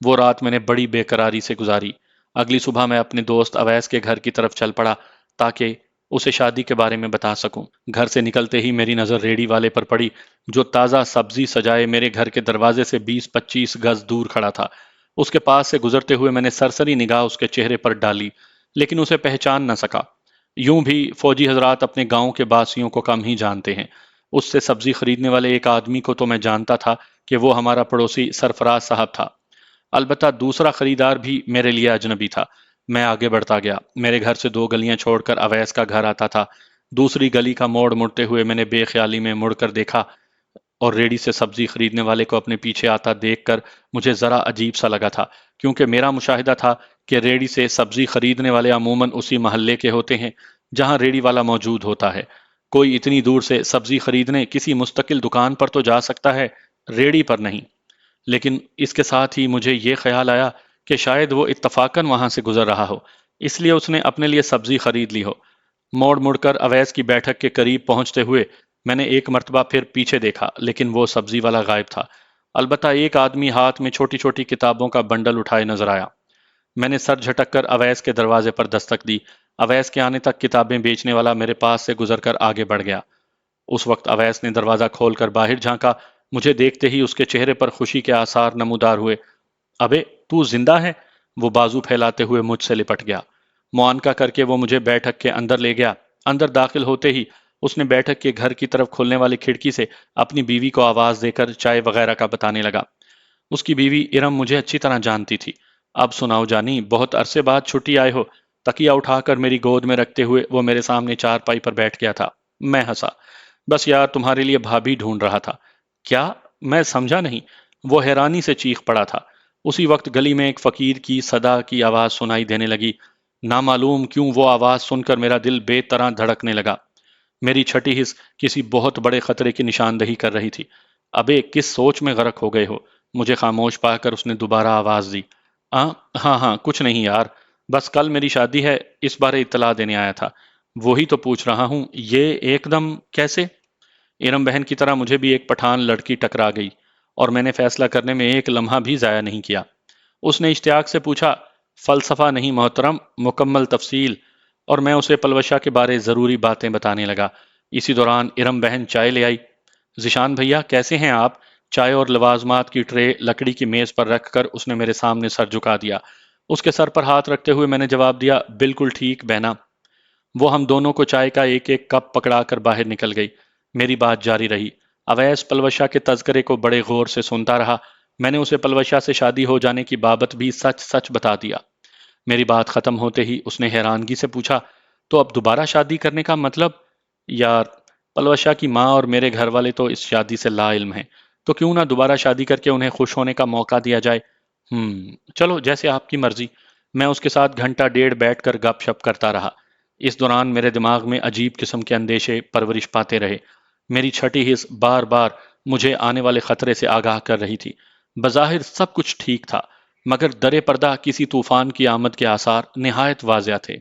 وہ رات میں نے بڑی بے قراری سے گزاری۔ اگلی صبح میں اپنے دوست اویس کے گھر کی طرف چل پڑا تاکہ اسے شادی کے بارے میں بتا سکوں۔ گھر سے نکلتے ہی میری نظر ریڑھی والے پر پڑی جو تازہ سبزی سجائے میرے گھر کے دروازے سے 20-25 گز دور کھڑا تھا۔ اس کے پاس سے گزرتے ہوئے میں نے سرسری نگاہ اس کے چہرے پر ڈالی لیکن اسے پہچان نہ سکا۔ یوں بھی فوجی حضرات اپنے گاؤں کے باسیوں کو کم ہی جانتے ہیں۔ اس سے سبزی خریدنے والے ایک آدمی کو تو میں جانتا تھا کہ وہ ہمارا پڑوسی سرفراز صاحب تھا۔ البتہ دوسرا خریدار بھی میرے لیے اجنبی تھا۔ میں آگے بڑھتا گیا۔ میرے گھر سے 2 گلیاں چھوڑ کر اویس کا گھر آتا تھا۔ دوسری گلی کا موڑ مڑتے ہوئے میں نے بے خیالی میں مڑ کر دیکھا اور ریڑھی سے سبزی خریدنے والے کو اپنے پیچھے آتا دیکھ کر مجھے ذرا عجیب سا لگا تھا، کیونکہ میرا مشاہدہ تھا کہ ریڑھی سے سبزی خریدنے والے عموماً اسی محلے کے ہوتے ہیں جہاں ریڑھی والا موجود ہوتا ہے۔ کوئی اتنی دور سے سبزی خریدنے کسی مستقل دکان پر تو جا سکتا ہے، ریڑھی پر نہیں۔ لیکن اس کے ساتھ ہی مجھے یہ خیال آیا کہ شاید وہ اتفاقاً وہاں سے گزر رہا ہو، اس لیے اس نے اپنے لیے سبزی خرید لی ہو۔ موڑ مڑ کر اویس کی بیٹھک کے قریب پہنچتے ہوئے میں نے ایک مرتبہ پھر پیچھے دیکھا لیکن وہ سبزی والا غائب تھا۔ البتہ ایک آدمی ہاتھ میں چھوٹی چھوٹی کتابوں کا بنڈل اٹھائے نظر آیا۔ میں نے سر جھٹک کر اویس کے دروازے پر دستک دی۔ اویس کے آنے تک کتابیں بیچنے والا میرے پاس سے گزر کر آگے بڑھ گیا۔ اس وقت اویس نے دروازہ کھول کر باہر جھانکا۔ مجھے دیکھتے ہی اس کے چہرے پر خوشی کے آثار نمودار ہوئے۔ ابے تو زندہ ہے؟ وہ بازو پھیلاتے ہوئے مجھ سے لپٹ گیا۔ معانقہ کر کے وہ مجھے بیٹھک کے اندر لے گیا۔ اندر داخل ہوتے ہی اس نے بیٹھک کے گھر کی طرف کھلنے والی کھڑکی سے اپنی بیوی کو آواز دے کر چائے وغیرہ کا بتانے لگا۔ اس کی بیوی ارم مجھے اچھی طرح جانتی تھی۔ اب سناؤ جانی، بہت عرصے بعد چھٹی آئے ہو۔ تکیہ اٹھا کر میری گود میں رکھتے ہوئے وہ میرے سامنے چارپائی پر بیٹھ گیا تھا۔ میں ہنسا۔ بس یار تمہارے لیے بھابھی ڈھونڈ رہا تھا۔ کیا؟ میں سمجھا نہیں۔ وہ حیرانی سے چیخ پڑا تھا۔ اسی وقت گلی میں ایک فقیر کی صدا کی آواز سنائی دینے لگی۔ نامعلوم کیوں وہ آواز سن کر میرا دل بے طرح دھڑکنے لگا۔ میری چھٹی حس کسی بہت بڑے خطرے کی نشاندہی کر رہی تھی۔ ابے کس سوچ میں غرق ہو گئے ہو؟ مجھے خاموش پا کر اس نے دوبارہ آواز دی۔ ہاں ہاں کچھ نہیں یار، بس کل میری شادی ہے، اس بارے اطلاع دینے آیا تھا۔ وہی تو پوچھ رہا ہوں، یہ ایک دم کیسے؟ ارم بہن کی طرح مجھے بھی ایک پٹھان لڑکی ٹکرا گئی اور میں نے فیصلہ کرنے میں ایک لمحہ بھی ضائع نہیں کیا۔ اس نے اشتیاق سے پوچھا، فلسفہ نہیں محترم، مکمل تفصیل، اور میں اسے پلوشا کے بارے ضروری باتیں بتانے لگا۔ اسی دوران ارم بہن چائے لے آئی۔ ذیشان بھیا کیسے ہیں آپ؟ چائے اور لوازمات کی ٹرے لکڑی کی میز پر رکھ کر اس نے میرے سامنے سر جھکا دیا۔ اس کے سر پر ہاتھ رکھتے ہوئے میں نے جواب دیا، بالکل ٹھیک بہنا۔ وہ ہم دونوں کو چائے کا ایک ایک کپ پکڑا کر باہر نکل گئی۔ میری بات جاری رہی۔ اویس پلوشا کے تذکرے کو بڑے غور سے سنتا رہا۔ میں نے اسے پلوشا سے شادی ہو جانے کی بابت بھی سچ سچ بتا دیا۔ میری بات ختم ہوتے ہی اس نے حیرانگی سے پوچھا، تو اب دوبارہ شادی کرنے کا مطلب؟ یار پلوشا کی ماں اور میرے گھر والے تو اس شادی سے لا علم ہیں، تو کیوں نہ دوبارہ شادی کر کے انہیں خوش ہونے کا موقع دیا جائے۔ چلو جیسے آپ کی مرضی۔ میں اس کے ساتھ گھنٹہ ڈیڑھ بیٹھ کر گپ شپ کرتا رہا۔ اس دوران میرے دماغ میں عجیب قسم کے اندیشے پرورش پاتے رہے۔ میری چھٹی حس بار بار مجھے آنے والے خطرے سے آگاہ کر رہی تھی۔ بظاہر سب کچھ ٹھیک تھا، مگر درے پردہ کسی طوفان کی آمد کے آثار نہایت واضح تھے۔